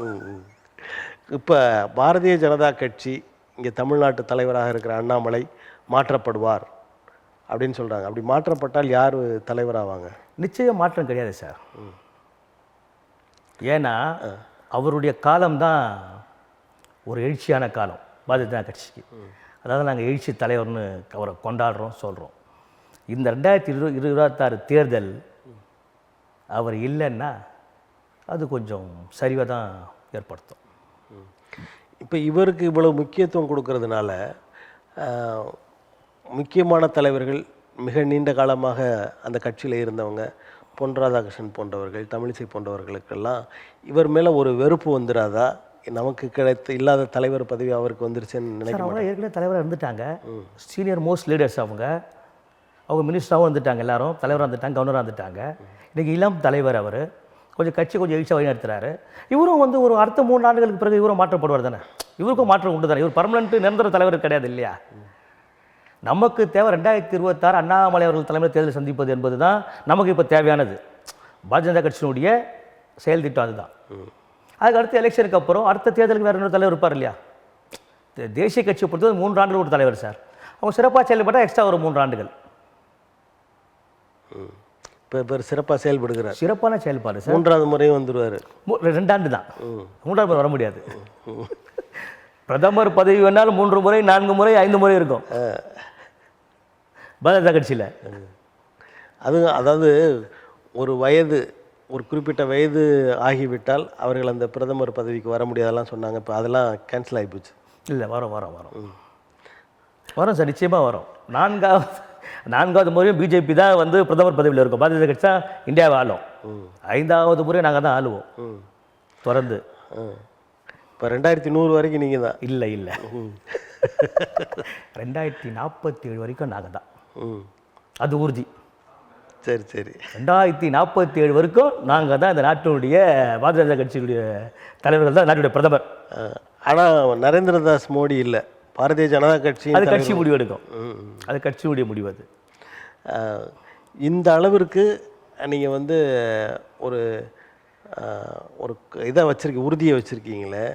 இப்போ பாரதிய ஜனதா கட்சி இங்கே தமிழ்நாட்டு தலைவராக இருக்கிற அண்ணாமலை மாற்றப்படுவார் அப்படின்னு சொல்கிறாங்க. அப்படி மாற்றப்பட்டால் யார் தலைவராவாங்க? நிச்சயம் மாற்றம் கிடையாது சார். ஏன்னா அவருடைய காலம்தான் ஒரு எழுச்சியான காலம் பாரதிய ஜனதா கட்சிக்கு. அதாவது நாங்கள் எழுச்சி தலைவர்னு அவரை கொண்டாடுறோம், சொல்கிறோம். இந்த 2026 தேர்தல் அவர் இல்லைன்னா அது கொஞ்சம் சரிவை தான் ஏற்படுத்தும். இப்போ இவருக்கு இவ்வளவு முக்கியத்துவம் கொடுக்கறதுனால முக்கியமான தலைவர்கள் மிக நீண்ட காலமாக அந்த கட்சியில் இருந்தவங்க, பொன் ராதாகிருஷ்ணன் போன்றவர்கள், தமிழிசை போன்றவர்களுக்கெல்லாம் இவர் மேலே ஒரு வெறுப்பு வந்துடாதா? நமக்கு கிடைத்த இல்லாத தலைவர் பதவி அவருக்கு வந்துருச்சுன்னு சார் நினைக்க அவங்க ஏற்கனவே தலைவராக இருந்துட்டாங்க. சீனியர் மோஸ்ட் லீடர்ஸ் அவங்க மினிஸ்டராகவும் இருந்துட்டாங்க, எல்லாரும் தலைவராக இருந்துட்டாங்க, கவர்னராக இருந்துட்டாங்க. இன்றைக்கி இளம் தலைவர் அவர், கொஞ்சம் கட்சி கொஞ்சம் எழுச்சியாக வழிநடத்துறாரு. இவரும் வந்து ஒரு அடுத்த 3 ஆண்டுகளுக்கு பிறகு இவரும் மாற்றப்படுவார் தானே, இவருக்கும் மாற்றம் உண்டு தானே. இவர் பர்மனெண்ட் நிரந்தர தலைவர் கிடையாது இல்லையா? நமக்கு தேவை 2026 அண்ணாமலை அவர்கள் தலைமையில் தேர்தல் சந்திப்பது என்பது தான் நமக்கு இப்போ தேவையானது. பாரதிய ஜனதா கட்சியினுடைய செயல் திட்டம் அதுதான். அதுக்கு அடுத்த எலெக்ஷனுக்கு அப்புறம் அடுத்த தேர்தலுக்கு வேறு இன்னொரு தலைவர் இருப்பார் இல்லையா? தேசிய கட்சியை பொறுத்தவரை 3 ஆண்டுகள் ஒரு தலைவர் சார். அவங்க சிறப்பாக செயல்பட்டால் எக்ஸ்ட்ரா ஒரு 3 ஆண்டுகள். இப்போ சிறப்பாக செயல்படுகிறார். சிறப்பான செயல்பாடு சார். 3வது முறையும் வந்துடுவார். 2 ஆண்டு தான், 3வது முறை வர முடியாது. பிரதமர் பதவி வேணாலும் 3 முறை 4 முறை 5 முறை இருக்கும் பாஜக கட்சியில். அதாவது ஒரு குறிப்பிட்ட வயது ஆகிவிட்டால் அவர்கள் அந்த பிரதமர் பதவிக்கு வர முடியாதெல்லாம் சொன்னாங்க. இப்போ அதெல்லாம் கேன்சல் ஆகிப்போச்சு. இல்லை, வரும் சார், நிச்சயமாக வரும். 4வது முறையும் பிஜேபி தான் வந்து பிரதமர் பதவியில் இருக்கும். பாரதிய ஜனதா கட்சி தான் இந்தியாவை ஆளும். 5வது முறை நாங்கள் தான் ஆளுவோம் தொடர்ந்து. இப்போ 2100 வரைக்கும் நீங்கள் தான்? இல்லை 2047 வரைக்கும் நாங்கள் தான், அது உறுதி. சரி 2047 வரைக்கும் நாங்கள் தான் இந்த நாட்டினுடைய பாரதிய ஜனதா கட்சியுடைய தலைவர்கள் தான் நாட்டுடைய பிரதமர். ஆனால் நரேந்திரதாஸ் மோடி இல்லை, பாரதிய ஜனதா கட்சி. அது கட்சி முடிவு எடுக்கும், அது கட்சியுடைய முடிவு. அது இந்த அளவிற்கு நீங்கள் வந்து ஒரு இதை உறுதியை வச்சுருக்கீங்களே.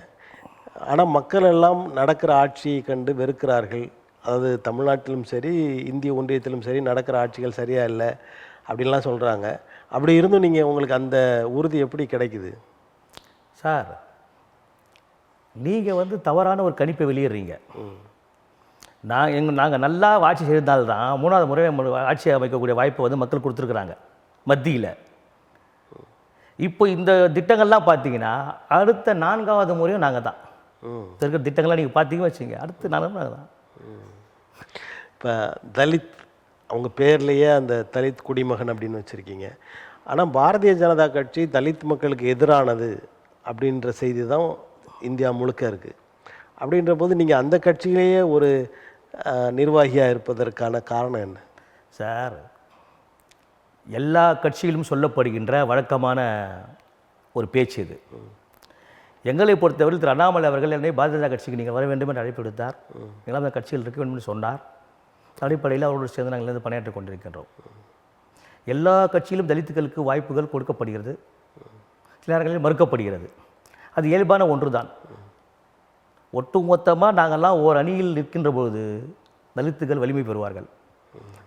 ஆனால் மக்கள் எல்லாம் நடக்கிற ஆட்சியை கண்டு வெறுக்கிறார்கள். அதாவது தமிழ்நாட்டிலும் சரி இந்திய ஒன்றியத்திலும் சரி நடக்கிற ஆட்சிகள் சரியாக இல்லை அப்படின்லாம் சொல்கிறாங்க. அப்படி இருந்தும் நீங்கள் உங்களுக்கு அந்த உறுதி எப்படி கிடைக்குது சார்? நீங்கள் வந்து தவறான ஒரு கணிப்பை வெளியிடுறீங்க. நாங்கள் நல்லா ஆட்சி செய்தால்தான் 3வது முறை ஆட்சி அமைக்கக்கூடிய வாய்ப்பை வந்து மக்கள் கொடுத்துருக்குறாங்க மத்தியில். இப்போ இந்த திட்டங்கள்லாம் பார்த்தீங்கன்னா அடுத்த 4வது முறையும் நாங்கள் தான் இருக்கிற திட்டங்கள்லாம் நீங்கள் பார்த்தீங்கன்னு வச்சுங்க, அடுத்து நாங்கள் தான். இப்போ தலித் அவங்க பேர்லேயே அந்த தலித் குடிமகன் அப்படின்னு வச்சுருக்கீங்க. ஆனால் பாரதிய ஜனதா கட்சி தலித் மக்களுக்கு எதிரானது அப்படின்ற செய்தி தான் இந்தியா முழுக்க இருக்குது. அப்படின்ற போது நீங்கள் அந்த கட்சியிலேயே ஒரு நிர்வாகியாக இருப்பதற்கான காரணம் என்ன சார்? எல்லா கட்சியிலும் சொல்லப்படுகின்ற வழக்கமான ஒரு பேச்சு இது. எங்களை பொறுத்தவரை திரு அண்ணாமலை அவர்கள் என்னை பாரதிய ஜனதா கட்சிக்கு நீங்கள் வர வேண்டும் என்று அழைப்பு விடுத்தார். எங்களால் அந்த கட்சியில் இருக்க வேண்டும் என்று சொன்னார். அடிப்படையில் அவரோடு சேர்ந்து நாங்கள் இருந்து பணியாற்றிக் கொண்டிருக்கின்றோம். எல்லா கட்சியிலும் தலித்துகளுக்கு வாய்ப்புகள் கொடுக்கப்படுகிறது, சில நேரங்களில் மறுக்கப்படுகிறது. அது இயல்பான ஒன்று தான். ஒட்டுமொத்தமாக நாங்கள்லாம் ஓர் அணியில் நிற்கின்ற பொழுது தலித்துகள் வலிமை பெறுவார்கள்.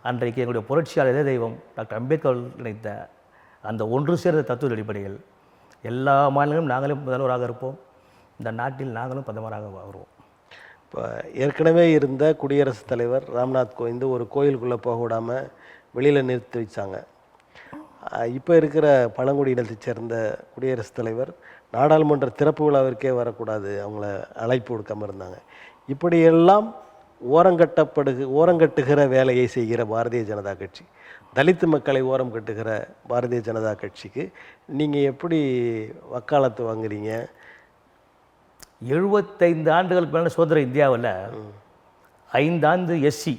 அன்றைக்கு எங்களுடைய புரட்சியாளர் தெய்வம் டாக்டர் அம்பேத்கர் நினைத்த அந்த ஒன்று சேர்ந்த தத்துவ அடிப்படையில் எல்லா மாநிலங்களும் நாங்களும் முதல்வராக இருப்போம், இந்த நாட்டில் நாங்களும் பிரதமராக வருவோம். இப்போ ஏற்கனவே இருந்த குடியரசுத் தலைவர் ராம்நாத் கோவிந்த் ஒரு கோயிலுக்குள்ளே போக விடாமல் வெளியில் நிறுத்தி வச்சாங்க. இப்போ இருக்கிற பழங்குடியினத்தை சேர்ந்த குடியரசுத் தலைவர் நாடாளுமன்ற திறப்பு விழாவிற்கே வரக்கூடாது, அவங்கள அழைப்பு கொடுக்காமல் இருந்தாங்க. இப்படியெல்லாம் ஓரங்கட்டுகிற வேலையை செய்கிற பாரதிய ஜனதா கட்சி, தலித்து மக்களை ஓரம் கட்டுகிற பாரதிய ஜனதா கட்சிக்கு நீங்கள் எப்படி வக்காலத்து வாங்குறீங்க? 75 ஆண்டுகளுக்கு மேலே சுதந்திர இந்தியாவில் 5 ஆண்டு எஸ்சி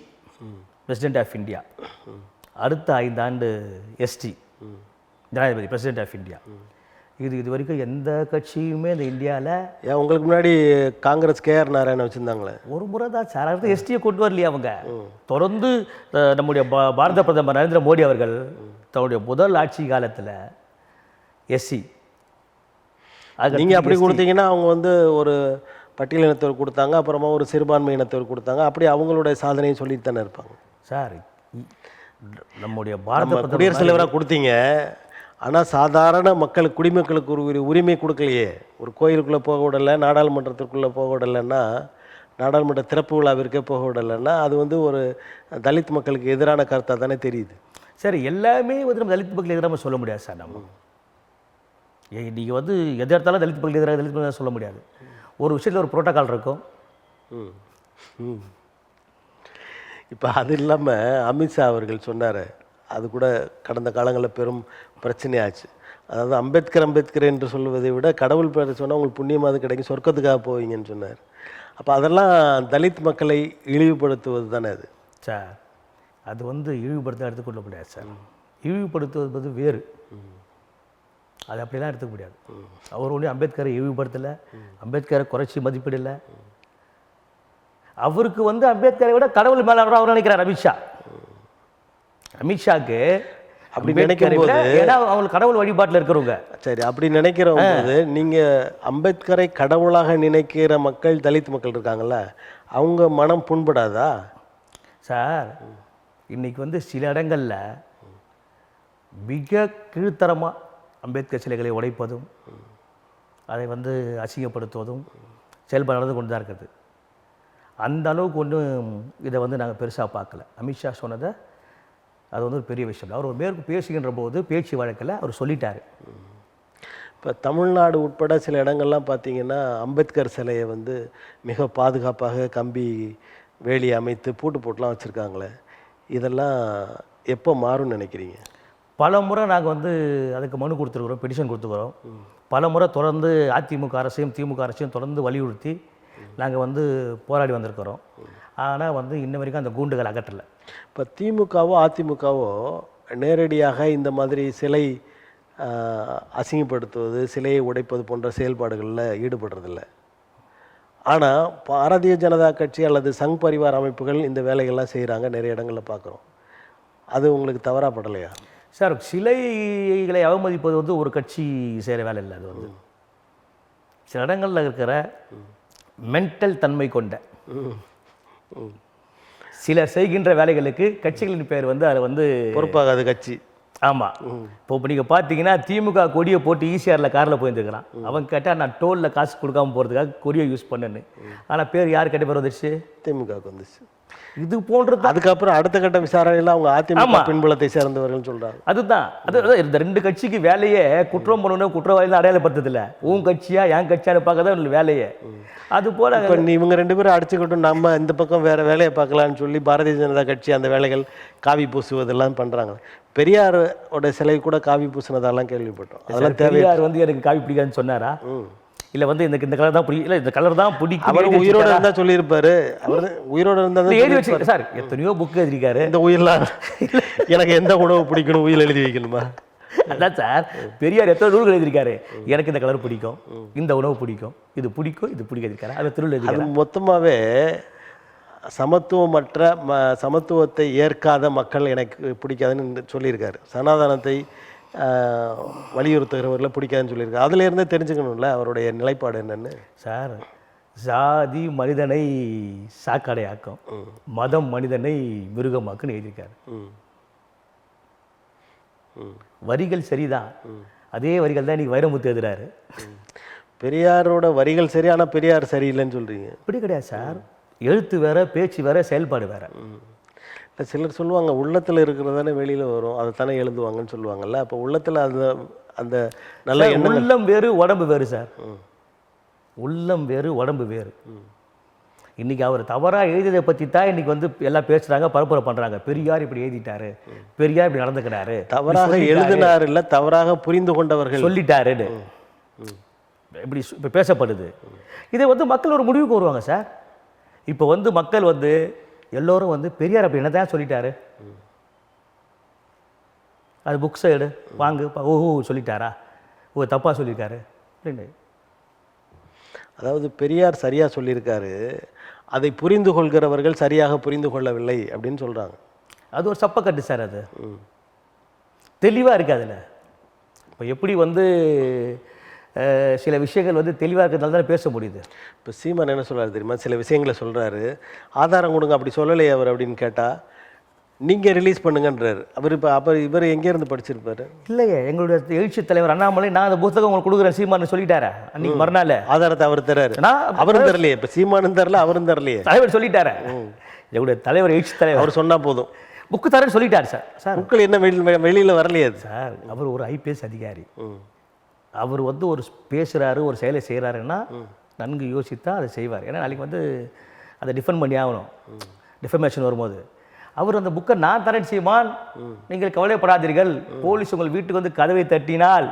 பிரசிடென்ட் ஆஃப் இந்தியா, அடுத்த 5 ஆண்டு எஸ்டி ஜனாதிபதி பிரசிடென்ட் ஆஃப் இந்தியா. இது வரைக்கும் எந்த கட்சியுமே இந்த இந்தியாவில். ஏன் உங்களுக்கு முன்னாடி காங்கிரஸ் கேஆர் நாராயணன் வச்சுருந்தாங்களே? ஒரு முறை தான் சார், அடுத்து எஸ்டியை கொண்டு வரலையே அவங்க. தொடர்ந்து நம்முடைய பாரத பிரதமர் நரேந்திர மோடி அவர்கள் தன்னுடைய முதல் ஆட்சி காலத்தில் எஸ்சி நீங்கள் அப்படி கொடுத்தீங்கன்னா அவங்க வந்து ஒரு பட்டியல் இனத்தவர் கொடுத்தாங்க, அப்புறமா ஒரு சிறுபான்மை இனத்தவர் கொடுத்தாங்க, அப்படி அவங்களுடைய சாதனையை சொல்லிட்டு தானே இருப்பாங்க சார். நம்முடைய பாரத குடியரசுத் தலைவராக கொடுத்தீங்க, ஆனால் சாதாரண மக்களுக்கு குடிமக்களுக்கு ஒரு உரிமை கொடுக்கலையே. ஒரு கோயிலுக்குள்ளே போக விடலை, நாடாளுமன்றத்திற்குள்ளே போக விடலைன்னா, நாடாளுமன்ற திறப்பு விழாவிற்கே போக விடலைன்னா அது வந்து ஒரு தலித் மக்களுக்கு எதிரான கருத்தாக தானே தெரியுது. சரி, எல்லாமே வந்து நம்ம தலித் மக்களுக்கு எதிராக சொல்ல முடியாது சார். நம்ம நீங்கள் வந்து எது எடுத்தாலும் தலித் மக்களுக்கு எதிராக சொல்ல முடியாது. ஒரு விஷயத்தில் ஒரு புரோட்டோக்கால் இருக்கும். ம் ம் இப்போ அது இல்லாமல் அமித்ஷா அவர்கள் சொன்னார், அது கூட கடந்த காலங்களில் பெரும் பிரச்சனையாச்சு. அதாவது அம்பேத்கர் என்று சொல்வதை விட கடவுள் பேரை சொன்னால் உங்களுக்கு புண்ணியமாவது கிடைக்கும், சொர்க்கத்துக்காக போவீங்கன்னு சொன்னார். அப்போ அதெல்லாம் தலித் மக்களை இழிவுபடுத்துவது தானே அது? சார் அது வந்து இழிவுபடுத்த எடுத்துக்கொள்ள முடியாது சார். இழிவுபடுத்துவது வேறு, அது அப்படிலாம் எடுத்துக்க முடியாது. அவர் ஒன்றும் அம்பேத்கரை இழிவுபடுத்தலை, அம்பேத்கரை குறைச்சி மதிப்பிடலை. அவருக்கு வந்து அம்பேத்கரை விட கடவுள் மேலே அவர் நினைக்கிறார் அமித்ஷா. அமித்ஷாக்கு அப்படி நினைக்கும் போது, ஏன்னா அவங்க கடவுள் வழிபாட்டில் இருக்கிறவங்க. சரி, அப்படி நினைக்கிற போது நீங்கள் அம்பேத்கரை கடவுளாக நினைக்கிற மக்கள் தலித் மக்கள் இருக்காங்கல்ல, அவங்க மனம் புண்படாதா? சார் இன்னைக்கு வந்து சில இடங்களில் மிக கீழ்த்தரமாக அம்பேத்கர் சிலைகளை உடைப்பதும் அதை வந்து அசிங்கப்படுத்துவதும் செயல்பாடு நடந்து கொண்டு தான் இருக்குது. அந்த அளவுக்கு ஒன்றும் இதை வந்து நாங்கள் பெருசாக பார்க்கல. அமித்ஷா சொன்னதை அது வந்து ஒரு பெரிய விஷயம். அவர் ஒரு மேற்கு பேசுகின்ற போது பேச்சு வழக்கில் அவர் சொல்லிட்டார். இப்போ தமிழ்நாடு உட்பட சில இடங்கள்லாம் பார்த்தீங்கன்னா அம்பேத்கர் சிலையை வந்து மிக பாதுகாப்பாக கம்பி வேலி அமைத்து பூட்டு போட்டுலாம் வச்சுருக்காங்களே, இதெல்லாம் எப்போ மாறும்னு நினைக்கிறீங்க? பல முறை நாங்கள் வந்து அதுக்கு மனு கொடுத்துருக்குறோம், பெட்டிஷன் கொடுத்துக்கிறோம். பல முறை தொடர்ந்து அதிமுக அரசையும் திமுக அரசையும் தொடர்ந்து வலியுறுத்தி நாங்கள் வந்து போராடி வந்திருக்கிறோம். ஆனால் வந்து இன்ன வரைக்கும் அந்த கூண்டுகள் அகற்றலை. இப்போ திமுகவோ அதிமுகவோ நேரடியாக இந்த மாதிரி சிலை அசிங்கப்படுத்துவது, சிலையை உடைப்பது போன்ற செயல்பாடுகளில் ஈடுபடுறதில்லை. ஆனால் பாரதிய ஜனதா கட்சி அல்லது சங் பரிவார் அமைப்புகள் இந்த வேலைகள்லாம் செய்கிறாங்க, நிறைய இடங்களில் பார்க்குறோம். அது உங்களுக்கு தவறாக படலையா? சார் சிலைகளை அவமதிப்பது வந்து ஒரு கட்சி செய்கிற வேலை இல்லை. அது வந்து சில இடங்களில் இருக்கிற மென்டல் தன்மை கொண்ட சிலர் செய்கின்ற வேலைகளுக்கு கட்சிகளின் பேர் வந்து அதை வந்து பொறுப்பாகாது கட்சி. ஆமாம். இப்போ நீங்கள் பார்த்தீங்கன்னா திமுக கொடியை போட்டு ஈசிஆரில் காரில் போயிருந்துக்கிறான். அவன் கேட்டால் நான் டோலில் காசு கொடுக்காம போகிறதுக்காக கொடியை யூஸ் பண்ணுன்னு. ஆனால் பேர் யார் கட்ட பேர் வந்துடுச்சு? திமுகவுக்கு வந்துச்சு. இது போன்றது. அதுக்கப்புறம் அடுத்த கட்ட விசாரணையில் அவங்க அதிமுக பின்புலத்தை சேர்ந்தவர்கள் சொல்கிறாங்க. அதுதான் இந்த ரெண்டு கட்சிக்கு வேலையே குற்றம் பண்ணணும், குற்றவாளி அடையாளப்படுத்துதில்ல. உன் கட்சியா என் கட்சியான்னு பார்க்க தான் வேலையே. அது போல இப்போ இவங்க ரெண்டு பேரும் அடிச்சுக்கிட்டும் நம்ம இந்த பக்கம் வேற வேலையை பார்க்கலான்னு சொல்லி பாரதிய ஜனதா கட்சி அந்த வேலைகள் காவி பூசுவதெல்லாம் பண்ணுறாங்க. பெரியாரோட சிலை கூட காவி பூசினதெல்லாம் கேள்விப்பட்டோம். அதெல்லாம் பெரியார் வந்து எனக்கு காவி பிடிக்காதுன்னு சொன்னாரா? இல்லை வந்து இந்த கலர் தான் பிடிக்கும், இல்லை இந்த கலர் தான் பிடிக்கும். அவர் உயிரோட இருந்தால் சொல்லியிருப்பாரு. அவர் உயிரோட இருந்தால் எழுதி வச்சு சார் எத்தனையோ புக் எழுதிருக்காரு. இந்த உயிரெலாம் எனக்கு எந்த உணவு பிடிக்கணும் உயிர் எழுதி வைக்கணுமா? அதான் சார் பெரியார் எத்தனை நூல்கள் எழுதியிருக்காரு. எனக்கு இந்த கலர் பிடிக்கும், இந்த உணவு பிடிக்கும், இது பிடிக்கும், இது பிடிக்காது. அதை திருள் எழுதி மொத்தமாகவே சமத்துவமற்ற சமத்துவத்தை ஏற்காத மக்கள் எனக்கு பிடிக்காதுன்னு சொல்லியிருக்காரு. சனாதனத்தை வலியுறுத்துகிறவர்களை பிடிக்காதுன்னு சொல்லியிருக்காரு. அதுலேருந்தே தெரிஞ்சுக்கணும்ல அவருடைய நிலைப்பாடு என்னன்னு. சார் சாதி மனிதனை சாக்கடையாக்கும், மதம் மனிதனை மிருகமாக்குன்னு எழுதியிருக்காரு. வரிகள் சரிதான், அதே வரிகள் தான் இன்னைக்கு வைரமுத்து எழுதுறாரு. பெரியாரோட வரிகள் சரி, ஆனால் பெரியார் சரியில்லைன்னு சொல்கிறீங்க. இப்படி கிடையாது சார். எழுத்து வேற, பேச்சு வேற, செயல்பாடு வேற. சிலர் சொல்லுவாங்க உள்ளத்தில் இருக்கிறதானே வெளியில் வரும், அதை தானே எழுதுவாங்கன்னு சொல்லுவாங்கல்ல. அப்போ உள்ளத்தில் அந்த அந்த நல்ல உள்ளம் வேறு உடம்பு வேறு சார். உள்ளம் வேறு உடம்பு வேறு. இன்னைக்கு அவர் தவறாக எழுதியதை பற்றி தான் இன்னைக்கு வந்து எல்லாம் பேசுகிறாங்க, பரப்புரை பண்ணுறாங்க. பெரியார் இப்படி எழுதிட்டாரு, பெரியார் இப்படி நடந்துக்கிறாரு, தவறாக எழுதினார் இல்லை தவறாக புரிந்து கொண்டவர்கள் சொல்லிட்டாருன்னு இப்படி இப்போ பேசப்படுது. இதை வந்து மக்கள் ஒரு முடிவுக்கு வருவாங்க சார். இப்போ வந்து மக்கள் வந்து எல்லோரும் வந்து பெரியார் அப்படி என்ன தான் சொல்லிட்டாரு, அது புக்ஸ் எடு வாங்கு, ஓஹோ சொல்லிட்டாரா, ஓ தப்பாக சொல்லியிருக்காரு அப்படின்னு. அதாவது பெரியார் சரியாக சொல்லியிருக்காரு, அதை புரிந்து கொள்கிறவர்கள் சரியாக புரிந்து கொள்ளவில்லை அப்படின்னு சொல்கிறாங்க. அது ஒரு சப்பக்கட்டு சார். அது தெளிவாக இருக்குது அதில். இப்போ எப்படி வந்து சில விஷயங்கள் வந்து தெளிவாக இருக்கிறதால தான் பேச முடியுது. இப்போ சீமான் என்ன சொல்கிறாரு தெரியுமா? சில விஷயங்களை சொல்கிறாரு, ஆதாரம் கொடுங்க, அப்படி சொல்லலையே அவர் அப்படின்னு கேட்டால் நீங்கள் ரிலீஸ் பண்ணுங்கன்றார். அவர் இப்போ அப்போ இவர் எங்கேருந்து படிச்சிருப்பாரு? இல்லையே, எங்களுடைய எழுச்சி தலைவர் அண்ணாமலை நான் அந்த புத்தகம் உங்களுக்கு கொடுக்குறேன் சீமான்னு சொல்லிட்டாரா அன்றைக்கி மறுநாள். ஆதாரத்தை அவர் தராரு, அவரும் தரலையே. இப்போ சீமானும் தரல, அவரும் தரலையே. தலைவர் சொல்லிட்டாரா? எங்களுடைய தலைவர் எழுச்சி தலைவர் அவர் சொன்னால் போதும் புக்கு தரேன்னு சொல்லிட்டார் சார். சார் புக்கில் என்ன வெளியில் வரலையே சார். அவர் ஒரு ஐபிஎஸ் அதிகாரி. அவர் வந்து ஒரு பேசுகிறாரு, ஒரு செயலை செய்கிறாருன்னா நன்கு யோசித்தா அதை செய்வார். ஏன்னா நாளைக்கு வந்து அதை டிஃபெண்ட் பண்ணி ஆகணும், டிஃபர்மேஷன் வரும்போது. அவர் அந்த புக்கை நான் தரேன் சீமான், நீங்கள் கவலைப்படாதீர்கள், போலீஸ் உங்கள் வீட்டுக்கு வந்து கதவை தட்டினால்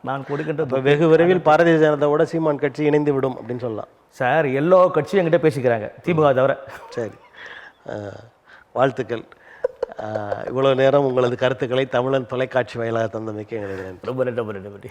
நான் கொடுக்கின்ற இப்போ வெகு விரைவில் பாரதிய ஜனதாவோட சீமான் கட்சி இணைந்து விடும் அப்படின்னு சொல்லலாம். சார் எல்லா கட்சியும் என்கிட்ட பேசிக்கிறாங்க, திமுக தவிர. சரி, வாழ்த்துக்கள். இவ்வளோ நேரம் உங்களது கருத்துக்களை தமிழன் தொலைக்காட்சி வாயிலாக தந்தமைக்கு எங்களுக்கு நன்றி. ரொம்ப நன்றி.